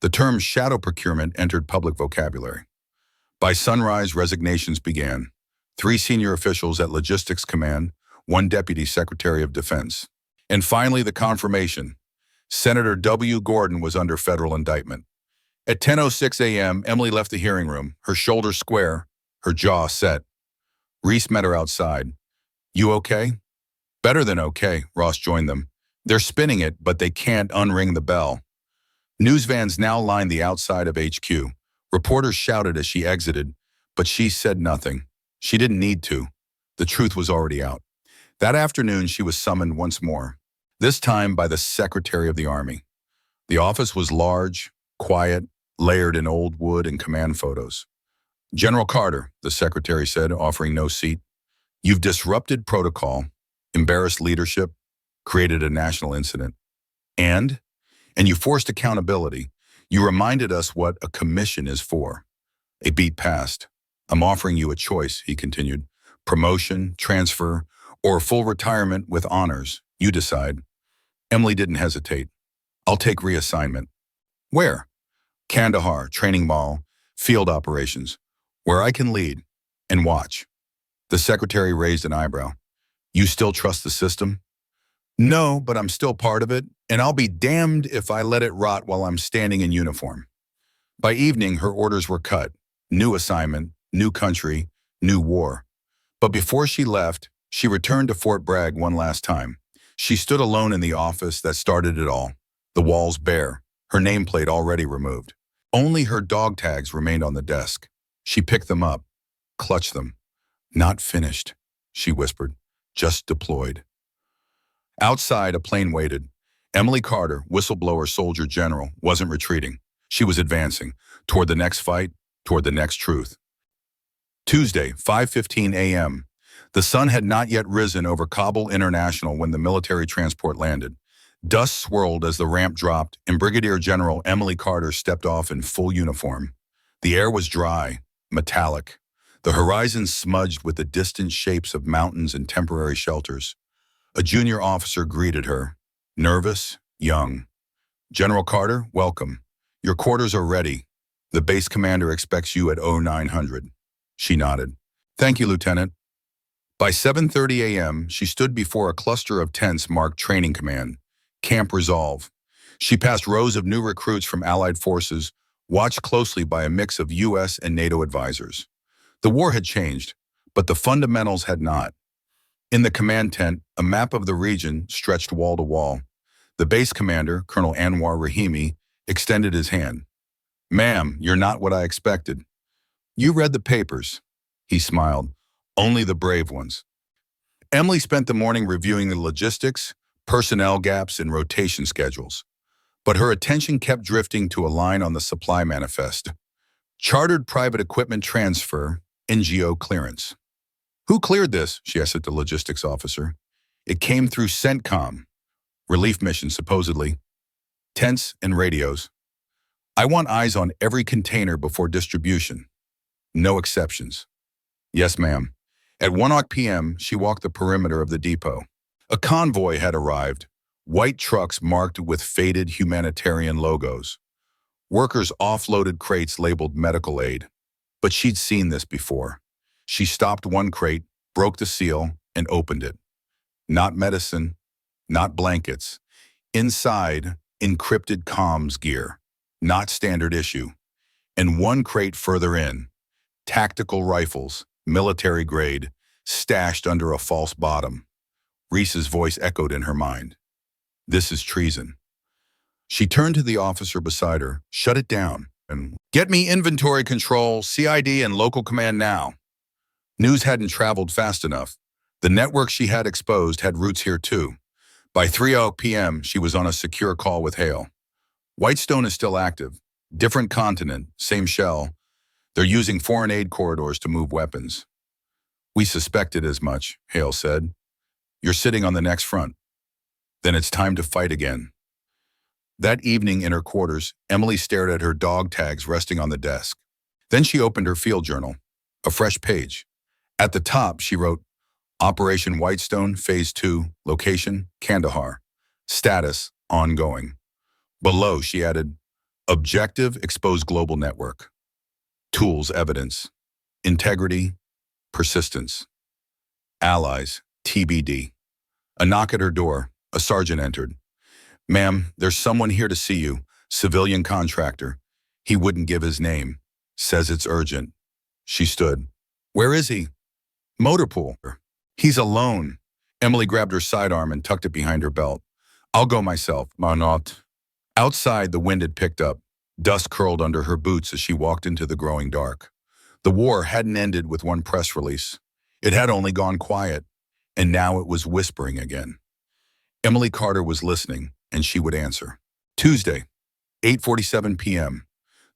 The term shadow procurement entered public vocabulary. By sunrise, resignations began. 3 senior officials at Logistics Command, 1 Deputy Secretary of Defense. And finally, the confirmation. Senator W. Gordon was under federal indictment. At 10:06 a.m., Emily left the hearing room, her shoulders square, her jaw set. Reese met her outside. You okay? Better than okay, Ross joined them. They're spinning it, but they can't unring the bell. News vans now lined the outside of HQ. Reporters shouted as she exited, but she said nothing. She didn't need to. The truth was already out. That afternoon, she was summoned once more, this time by the Secretary of the Army. The office was large, quiet, layered in old wood and command photos. General Carter, the secretary said, offering no seat. You've disrupted protocol, embarrassed leadership, created a national incident, and you forced accountability. You reminded us what a commission is for. A beat passed. I'm offering you a choice, he continued. Promotion, transfer, or full retirement with honors. You decide. Emily didn't hesitate. I'll take reassignment. Where? Kandahar, training mall, field operations, where I can lead and watch. The secretary raised an eyebrow. You still trust the system? No, but I'm still part of it, and I'll be damned if I let it rot while I'm standing in uniform. By evening, her orders were cut. New assignment, new country, new war. But before she left, she returned to Fort Bragg one last time. She stood alone in the office that started it all, the walls bare, her nameplate already removed. Only her dog tags remained on the desk. She picked them up, clutched them. Not finished, she whispered, just deployed. Outside, a plane waited. Emily Carter, whistleblower soldier general, wasn't retreating. She was advancing, toward the next fight, toward the next truth. Tuesday, 5:15 a.m. The sun had not yet risen over Kabul International when the military transport landed. Dust swirled as the ramp dropped, and Brigadier General Emily Carter stepped off in full uniform. The air was dry, metallic. The horizon smudged with the distant shapes of mountains and temporary shelters. A junior officer greeted her, nervous, young. General Carter, welcome. Your quarters are ready. The base commander expects you at 0900. She nodded. Thank you, Lieutenant. By 7:30 a.m., she stood before a cluster of tents marked Training Command, Camp Resolve. She passed rows of new recruits from Allied forces, watched closely by a mix of U.S. and NATO advisors. The war had changed, but the fundamentals had not. In the command tent, a map of the region stretched wall to wall. The base commander, Colonel Anwar Rahimi, extended his hand. Ma'am, you're not what I expected. You read the papers. He smiled. Only the brave ones. Emily spent the morning reviewing the logistics, personnel gaps, and rotation schedules. But her attention kept drifting to a line on the supply manifest. Chartered private equipment transfer, NGO clearance. Who cleared this? She asked the logistics officer. It came through CENTCOM. Relief mission, supposedly. Tents and radios. I want eyes on every container before distribution. No exceptions. Yes, ma'am. At 1 p.m., she walked the perimeter of the depot. A convoy had arrived, white trucks marked with faded humanitarian logos. Workers offloaded crates labeled medical aid. But she'd seen this before. She stopped one crate, broke the seal, and opened it. Not medicine, not blankets. Inside, encrypted comms gear, not standard issue. And one crate further in, tactical rifles, military grade, stashed under a false bottom. Reese's voice echoed in her mind. This is treason. She turned to the officer beside her, shut it down, and get me inventory control, CID, and local command now. News hadn't traveled fast enough. The network she had exposed had roots here too. By 3 p.m., she was on a secure call with Hale. Whitestone is still active. Different continent, same shell. They're using foreign aid corridors to move weapons. We suspected as much, Hale said. You're sitting on the next front. Then it's time to fight again. That evening in her quarters, Emily stared at her dog tags resting on the desk. Then she opened her field journal, a fresh page. At the top, she wrote, Operation Whitestone, Phase 2, location, Kandahar. Status, ongoing. Below, she added, Objective, expose global network. Tools, evidence. Integrity, persistence. Allies, TBD. A knock at her door. A sergeant entered. Ma'am, there's someone here to see you. Civilian contractor. He wouldn't give his name. Says it's urgent. She stood. Where is he? Motorpool. He's alone. Emily grabbed her sidearm and tucked it behind her belt. I'll go myself, Marnot. Outside, the wind had picked up. Dust curled under her boots as she walked into the growing dark. The war hadn't ended with one press release. It had only gone quiet, and now it was whispering again. Emily Carter was listening, and she would answer. Tuesday, 8:47 p.m.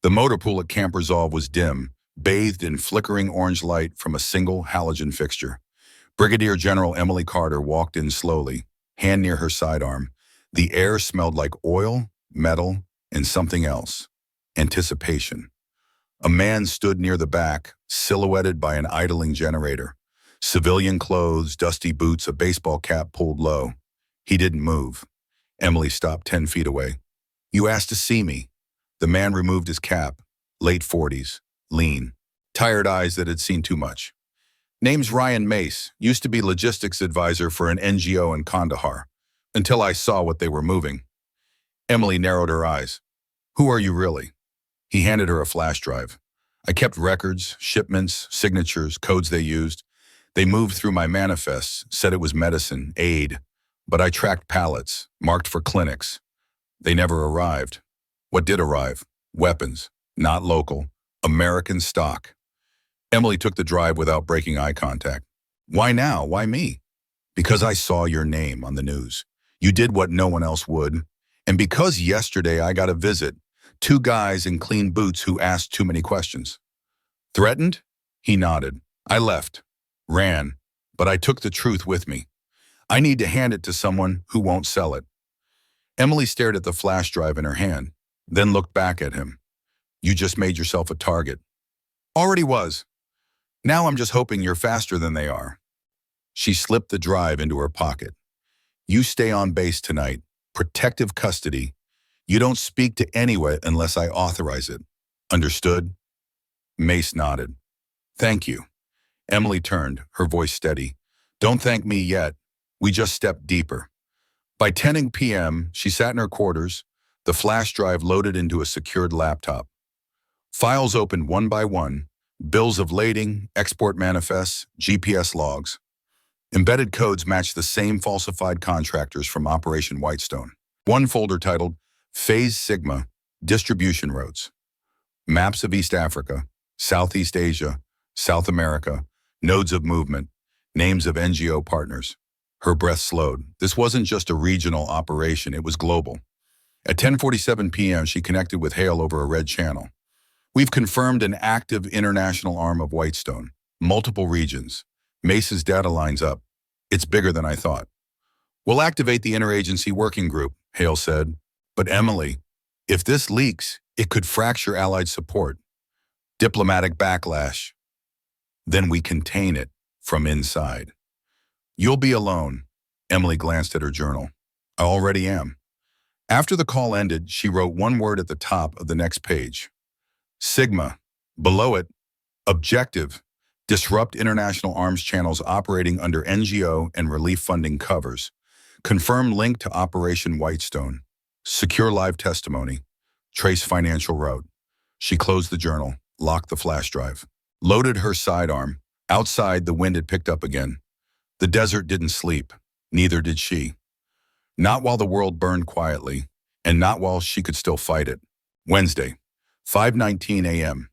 The motor pool at Camp Resolve was dim, bathed in flickering orange light from a single halogen fixture. Brigadier General Emily Carter walked in slowly, hand near her sidearm. The air smelled like oil, metal, and something else. Anticipation. A man stood near the back, silhouetted by an idling generator. Civilian clothes, dusty boots, a baseball cap pulled low. He didn't move. Emily stopped 10 feet away. "You asked to see me." The man removed his cap, late 40s, lean, tired eyes that had seen too much. "Name's Ryan Mace, used to be logistics advisor for an NGO in Kandahar, until I saw what they were moving." Emily narrowed her eyes. "Who are you really?" He handed her a flash drive. "I kept records, shipments, signatures, codes they used. They moved through my manifests, said it was medicine, aid. But I tracked pallets, marked for clinics. They never arrived. What did arrive? Weapons, not local, American stock." Emily took the drive without breaking eye contact. "Why now? Why me?" "Because I saw your name on the news. You did what no one else would. And because yesterday I got a visit, two guys in clean boots who asked too many questions." "Threatened?" He nodded. "I left. Ran. But I took the truth with me. I need to hand it to someone who won't sell it." Emily stared at the flash drive in her hand, then looked back at him. "You just made yourself a target." "Already was. Now I'm just hoping you're faster than they are." She slipped the drive into her pocket. "You stay on base tonight. Protective custody. You don't speak to anyone unless I authorize it. Understood?" Mace nodded. "Thank you." Emily turned, her voice steady. "Don't thank me yet. We just stepped deeper." By 10 p.m., she sat in her quarters, the flash drive loaded into a secured laptop. Files opened one by one, bills of lading, export manifests, GPS logs. Embedded codes matched the same falsified contractors from Operation Whitestone. One folder titled Phase Sigma, Distribution Routes. Maps of East Africa, Southeast Asia, South America, nodes of movement, names of NGO partners. Her breath slowed. This wasn't just a regional operation, it was global. At 10:47 p.m., she connected with Hale over a red channel. "We've confirmed an active international arm of Whitestone. Multiple regions. Mace's data lines up. It's bigger than I thought." "We'll activate the interagency working group," Hale said. "But Emily, if this leaks, it could fracture Allied support. Diplomatic backlash. Then we contain it from inside." "You'll be alone." Emily glanced at her journal. "I already am." After the call ended, she wrote one word at the top of the next page. Sigma. Below it, objective. Disrupt international arms channels operating under NGO and relief funding covers. Confirm link to Operation Whitestone. Secure live testimony. Trace financial route. She closed the journal, locked the flash drive, loaded her sidearm. Outside, the wind had picked up again. The desert didn't sleep. Neither did she. Not while the world burned quietly, and not while she could still fight it. Wednesday, 5:19 a.m.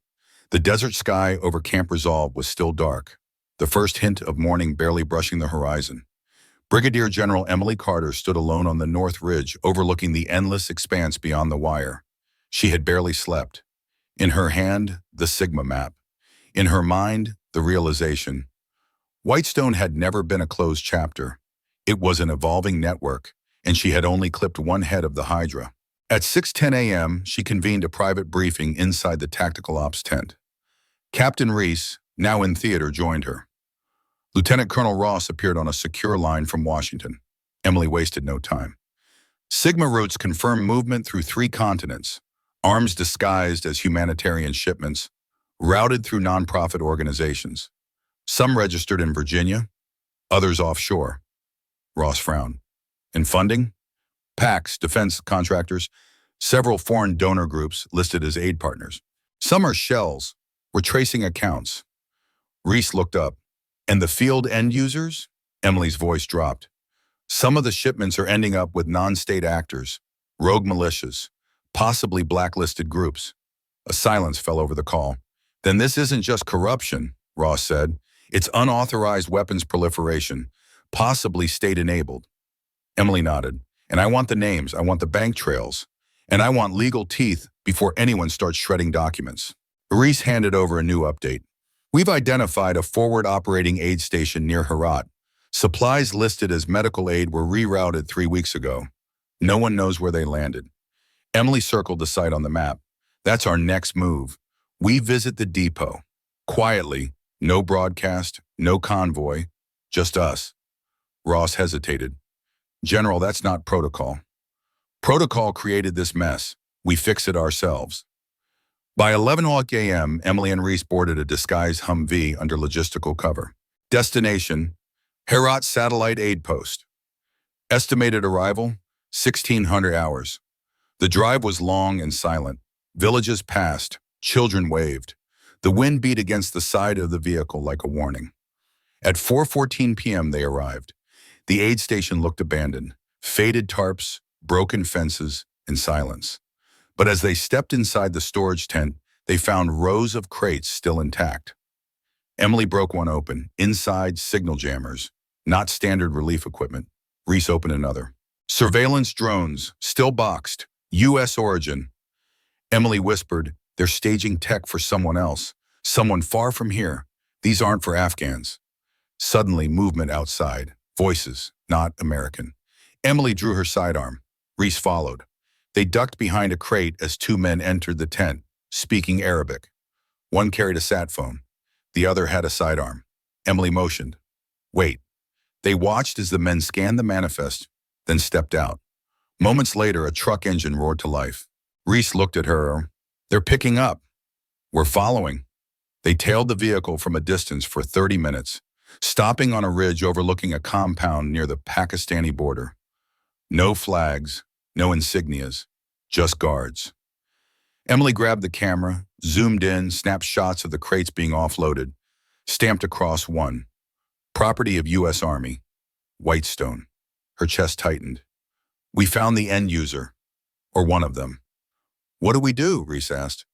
The desert sky over Camp Resolve was still dark, the first hint of morning barely brushing the horizon. Brigadier General Emily Carter stood alone on the north ridge, overlooking the endless expanse beyond the wire. She had barely slept. In her hand, the Sigma map. In her mind, the realization. Whitestone had never been a closed chapter. It was an evolving network, and she had only clipped one head of the Hydra. At 6:10 a.m., she convened a private briefing inside the tactical ops tent. Captain Reese, now in theater, joined her. Lieutenant Colonel Ross appeared on a secure line from Washington. Emily wasted no time. Sigma routes confirmed movement through 3 continents, arms disguised as humanitarian shipments, routed through nonprofit organizations. Some registered in Virginia, others offshore. Ross frowned. And funding? PACs, defense contractors, several foreign donor groups listed as aid partners. Some are shells. We're tracing accounts. Reese looked up. And the field end users? Emily's voice dropped. Some of the shipments are ending up with non-state actors, rogue militias, possibly blacklisted groups. A silence fell over the call. Then this isn't just corruption, Ross said. It's unauthorized weapons proliferation, possibly state-enabled. Emily nodded. And I want the names, I want the bank trails, and I want legal teeth before anyone starts shredding documents. Reese handed over a new update. We've identified a forward operating aid station near Herat. Supplies listed as medical aid were rerouted 3 weeks ago. No one knows where they landed. Emily circled the site on the map. That's our next move. We visit the depot. Quietly, no broadcast, no convoy, just us. Ross hesitated. General, that's not protocol. Protocol created this mess. We fix it ourselves. By 11 a.m., Emily and Reese boarded a disguised Humvee under logistical cover. Destination, Herat Satellite Aid Post. Estimated arrival, 1,600 hours. The drive was long and silent. Villages passed. Children waved. The wind beat against the side of the vehicle like a warning. At 4:14 p.m. they arrived. The aid station looked abandoned. Faded tarps, broken fences, and silence. But as they stepped inside the storage tent, they found rows of crates still intact. Emily broke one open. Inside, signal jammers, not standard relief equipment. Reese opened another. Surveillance drones, still boxed. U.S. origin. Emily whispered, they're staging tech for someone else. Someone far from here. These aren't for Afghans. Suddenly, movement outside. Voices, not American. Emily drew her sidearm. Reese followed. They ducked behind a crate as two men entered the tent, speaking Arabic. One carried a sat phone. The other had a sidearm. Emily motioned. Wait. They watched as the men scanned the manifest, then stepped out. Moments later, a truck engine roared to life. Reese looked at her. They're picking up. We're following. They tailed the vehicle from a distance for 30 minutes, stopping on a ridge overlooking a compound near the Pakistani border. No flags, no insignias, just guards. Emily grabbed the camera, zoomed in, snapped shots of the crates being offloaded, stamped across one. Property of U.S. Army. Whitestone. Her chest tightened. We found the end user, or one of them. What do we do? Reese asked.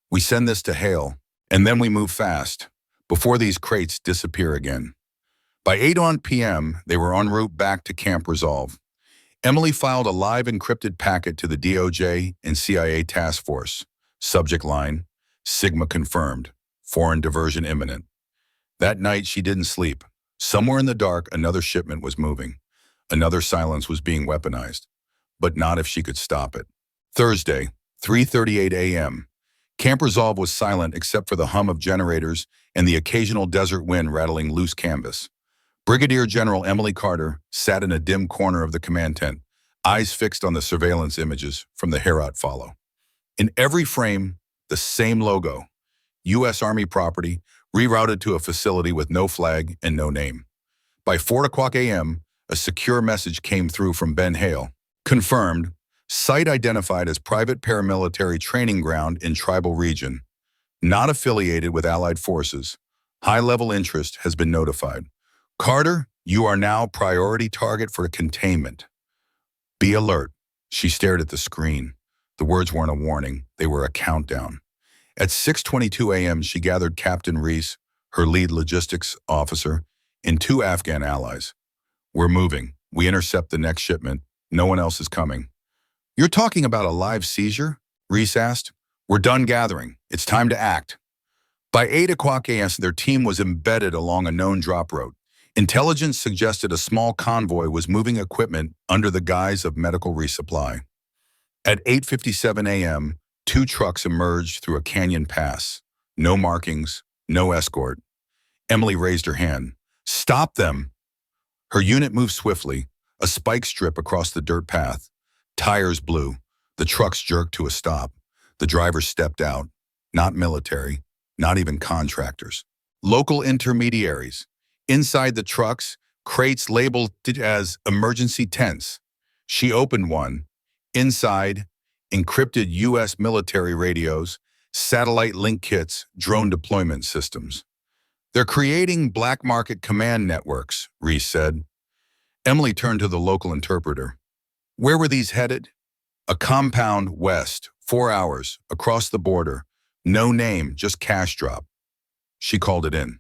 We send this to Hale, and then we move fast, before these crates disappear again. By 8 p.m., they were en route back to Camp Resolve. Emily filed a live encrypted packet to the DOJ and CIA task force. Subject line, Sigma confirmed, foreign diversion imminent. That night, she didn't sleep. Somewhere in the dark, another shipment was moving. Another silence was being weaponized, but not if she could stop it. Thursday, 3:38 a.m. Camp Resolve was silent except for the hum of generators and the occasional desert wind rattling loose canvas. Brigadier General Emily Carter sat in a dim corner of the command tent, eyes fixed on the surveillance images from the Herat follow. In every frame, the same logo, U.S. Army property, rerouted to a facility with no flag and no name. By 4 a.m., a secure message came through from Ben Hale. Confirmed, site identified as private paramilitary training ground in tribal region. Not affiliated with Allied forces. High-level interest has been notified. Carter, you are now priority target for containment. Be alert. She stared at the screen. The words weren't a warning. They were a countdown. At 6:22 a.m., she gathered Captain Reese, her lead logistics officer, and 2 Afghan allies. We're moving. We intercept the next shipment. No one else is coming. You're talking about a live seizure? Reese asked. We're done gathering. It's time to act. By 8 a.m., their team was embedded along a known drop road. Intelligence suggested a small convoy was moving equipment under the guise of medical resupply. At 8:57 a.m., 2 trucks emerged through a canyon pass. No markings, no escort. Emily raised her hand. Stop them! Her unit moved swiftly, a spike strip across the dirt path. Tires blew. The trucks jerked to a stop. The driver stepped out. Not military, not even contractors. Local intermediaries. Inside the trucks, crates labeled as emergency tents. She opened one. Inside, encrypted U.S. military radios, satellite link kits, drone deployment systems. They're creating black market command networks, Reese said. Emily turned to the local interpreter. Where were these headed? A compound west, 4 hours, across the border. No name, just cash drop. She called it in.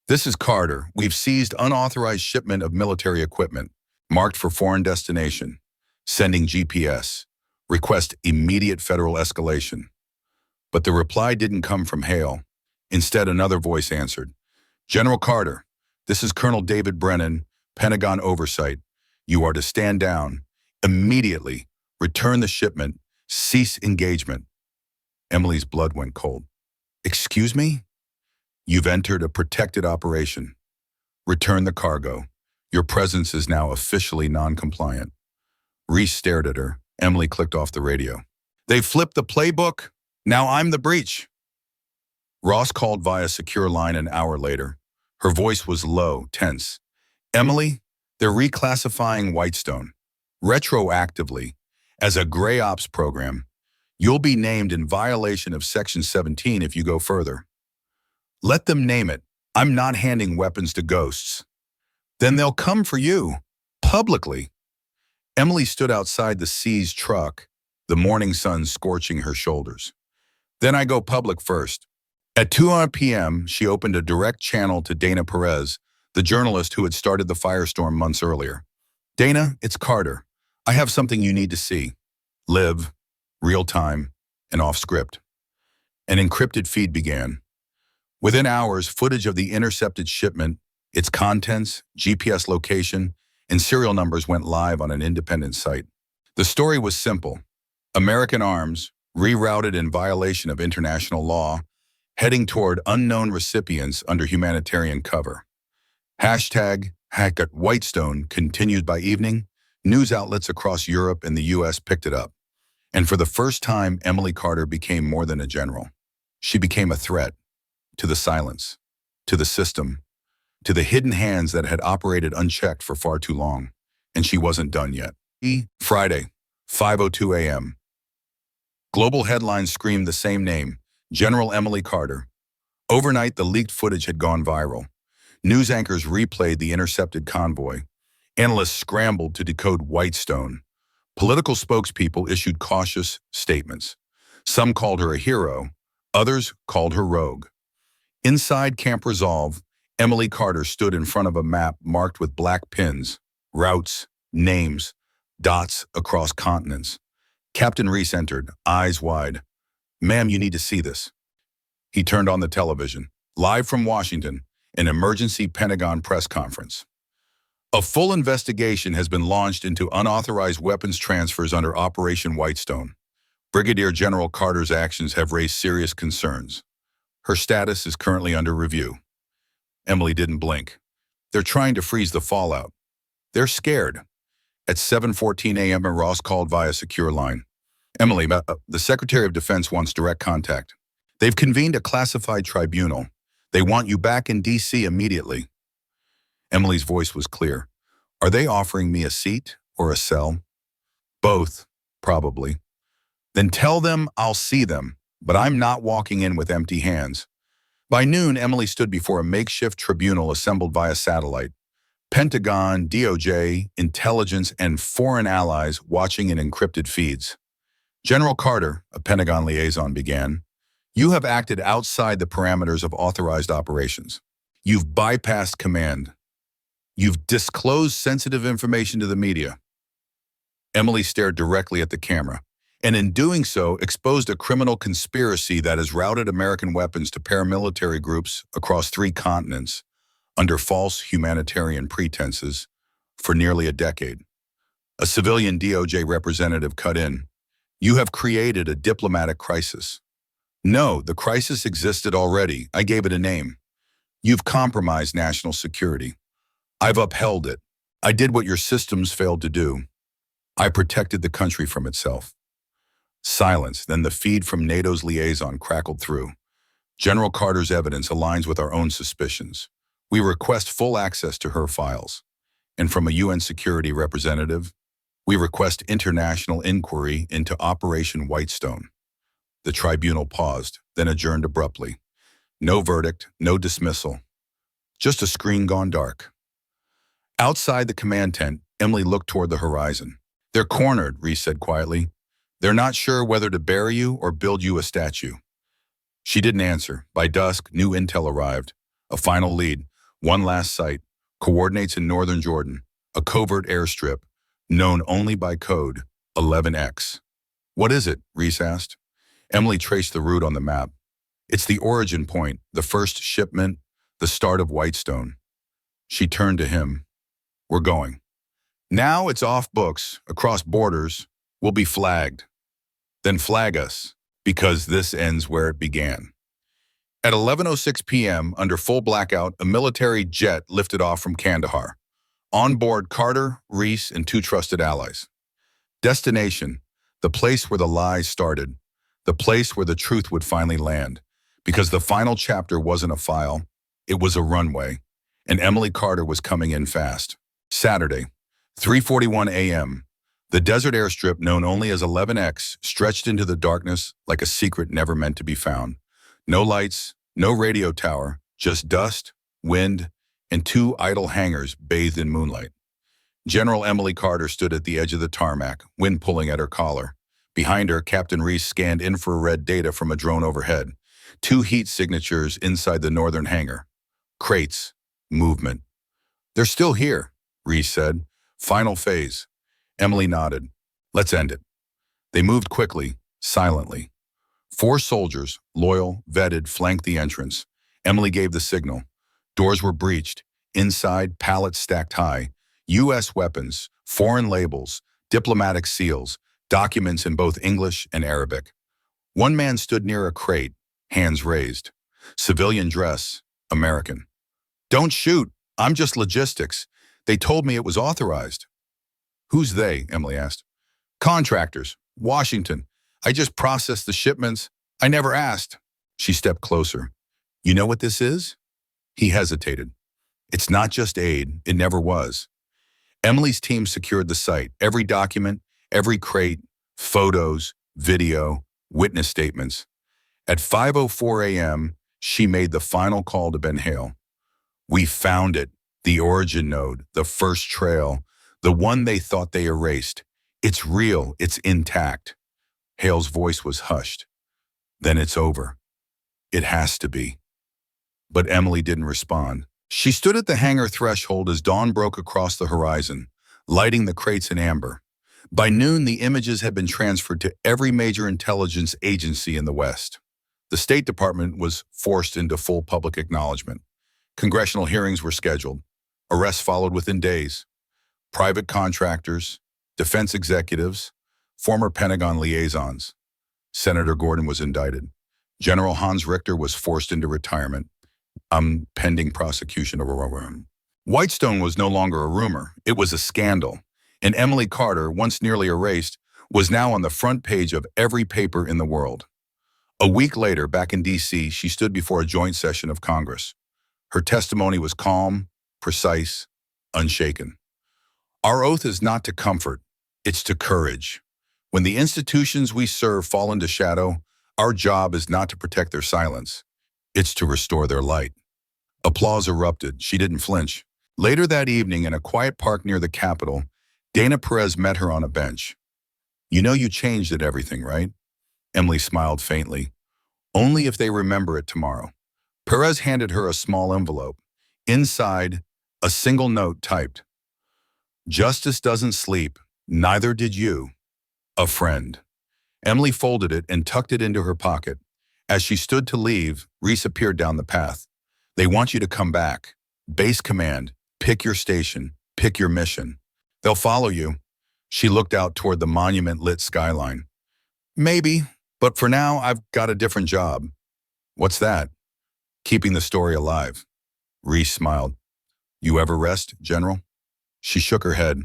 This is Carter. We've seized unauthorized shipment of military equipment, marked for foreign destination. Sending GPS. Request immediate federal escalation. But the reply didn't come from Hale. Instead, another voice answered. General Carter, this is Colonel David Brennan, Pentagon Oversight. You are to stand down. Immediately. Return the shipment. Cease engagement. Emily's blood went cold. Excuse me? You've entered a protected operation. Return the cargo. Your presence is now officially non-compliant. Reese stared at her. Emily clicked off the radio. They flipped the playbook. Now I'm the breach. Ross called via secure line an hour later. Her voice was low, tense. Emily, they're reclassifying Whitestone retroactively as a gray ops program. You'll be named in violation of Section 17 if you go further. Let them name it. I'm not handing weapons to ghosts. Then they'll come for you, publicly. Emily stood outside the C's truck, the morning sun scorching her shoulders. Then I go public first. At 2 p.m., she opened a direct channel to Dana Perez, the journalist who had started the firestorm months earlier. Dana, it's Carter. I have something you need to see. Live, real time, and off script. An encrypted feed began. Within hours, footage of the intercepted shipment, its contents, GPS location, and serial numbers went live on an independent site. The story was simple. American arms, rerouted in violation of international law, heading toward unknown recipients under humanitarian cover. Hashtag Hacked at Whitestone continued by evening. News outlets across Europe and the U.S. picked it up. And for the first time, Emily Carter became more than a general. She became a threat to the silence, to the system, to the hidden hands that had operated unchecked for far too long. And she wasn't done yet. Friday, 5:02 a.m. Global headlines screamed the same name, General Emily Carter. Overnight, the leaked footage had gone viral. News anchors replayed the intercepted convoy. Analysts scrambled to decode Whitestone. Political spokespeople issued cautious statements. Some called her a hero, others called her rogue. Inside Camp Resolve, Emily Carter stood in front of a map marked with black pins, routes, names, dots across continents. Captain Reese entered, eyes wide. Ma'am, you need to see this. He turned on the television. Live from Washington, an emergency Pentagon press conference. A full investigation has been launched into unauthorized weapons transfers under Operation Whitestone. Brigadier General Carter's actions have raised serious concerns. Her status is currently under review. Emily didn't blink. They're trying to freeze the fallout. They're scared. At 7:14 a.m., Ross called via secure line. Emily, the Secretary of Defense wants direct contact. They've convened a classified tribunal. They want you back in D.C. immediately. Emily's voice was clear. Are they offering me a seat or a cell? Both, probably. Then tell them I'll see them, but I'm not walking in with empty hands. By noon, Emily stood before a makeshift tribunal assembled via satellite. Pentagon, DOJ, intelligence, and foreign allies watching in encrypted feeds. General Carter, a Pentagon liaison, began. You have acted outside the parameters of authorized operations. You've bypassed command. You've disclosed sensitive information to the media. Emily stared directly at the camera, and in doing so, exposed a criminal conspiracy that has routed American weapons to paramilitary groups across 3 continents under false humanitarian pretenses for nearly a decade. A civilian DOJ representative cut in. You have created a diplomatic crisis. No, the crisis existed already. I gave it a name. You've compromised national security. I've upheld it. I did what your systems failed to do. I protected the country from itself. Silence, then the feed from NATO's liaison crackled through. General Carter's evidence aligns with our own suspicions. We request full access to her files. And from a UN security representative, we request international inquiry into Operation Whitestone. The tribunal paused, then adjourned abruptly. No verdict, no dismissal. Just a screen gone dark. Outside the command tent, Emily looked toward the horizon. They're cornered, Reese said quietly. They're not sure whether to bury you or build you a statue. She didn't answer. By dusk, new intel arrived. A final lead, one last site, coordinates in northern Jordan, a covert airstrip, known only by code 11X. What is it? Reese asked. Emily traced the route on the map. It's the origin point, the first shipment, the start of Whitestone. She turned to him. We're going. Now it's off books, across borders. We'll be flagged. Then flag us, because this ends where it began. At 11:06 p.m., under full blackout, a military jet lifted off from Kandahar. On board Carter, Reese, and two trusted allies. Destination, the place where the lies started, the place where the truth would finally land. Because the final chapter wasn't a file, it was a runway, and Emily Carter was coming in fast. Saturday, 3:41 a.m., the desert airstrip known only as 11X stretched into the darkness like a secret never meant to be found. No lights, no radio tower, just dust, wind, and two idle hangars bathed in moonlight. General Emily Carter stood at the edge of the tarmac, wind pulling at her collar. Behind her, Captain Reese scanned infrared data from a drone overhead. Two heat signatures inside the northern hangar. Crates. Movement. They're still here, Reese said. Final phase. Emily nodded. Let's end it. They moved quickly, silently. 4 soldiers, loyal, vetted, flanked the entrance. Emily gave the signal. Doors were breached. Inside, pallets stacked high. U.S. weapons, foreign labels, diplomatic seals, documents in both English and Arabic. One man stood near a crate, hands raised. Civilian dress, American. Don't shoot. I'm just logistics. They told me it was authorized. Who's they? Emily asked. Contractors. Washington. I just processed the shipments. I never asked. She stepped closer. You know what this is? He hesitated. It's not just aid. It never was. Emily's team secured the site. Every document, every crate, photos, video, witness statements. At 5:04 a.m., she made the final call to Ben Hale. We found it. The origin node, the first trail, the one they thought they erased. It's real. It's intact. Hale's voice was hushed. Then it's over. It has to be. But Emily didn't respond. She stood at the hangar threshold as dawn broke across the horizon, lighting the crates in amber. By noon, the images had been transferred to every major intelligence agency in the West. The State Department was forced into full public acknowledgement. Congressional hearings were scheduled. Arrests followed within days. Private contractors, defense executives, former Pentagon liaisons. Senator Gordon was indicted. General Hans Richter was forced into retirement. Pending prosecution of a rumor. Whitestone was no longer a rumor. It was a scandal. And Emily Carter, once nearly erased, was now on the front page of every paper in the world. A week later, back in D.C., she stood before a joint session of Congress. Her testimony was calm, precise, unshaken. Our oath is not to comfort, it's to courage. When the institutions we serve fall into shadow, our job is not to protect their silence, it's to restore their light. Applause erupted. She didn't flinch. Later that evening, in a quiet park near the Capitol, Dana Perez met her on a bench. You know you changed at everything, right? Emily smiled faintly. Only if they remember it tomorrow. Perez handed her a small envelope. Inside, a single note typed. Justice doesn't sleep. Neither did you. A friend. Emily folded it and tucked it into her pocket. As she stood to leave, Reese appeared down the path. They want you to come back. Base command. Pick your station. Pick your mission. They'll follow you. She looked out toward the monument-lit skyline. Maybe, but for now, I've got a different job. What's that? Keeping the story alive. Reese smiled. You ever rest, General? She shook her head.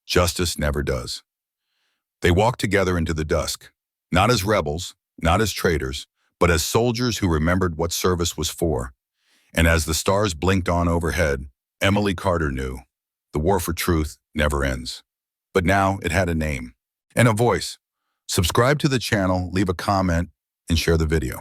Justice never does. They walked together into the dusk. Not as rebels, not as traitors, but as soldiers who remembered what service was for. And as the stars blinked on overhead, Emily Carter knew. The war for truth never ends. But now it had a name and a voice. Subscribe to the channel, leave a comment, and share the video.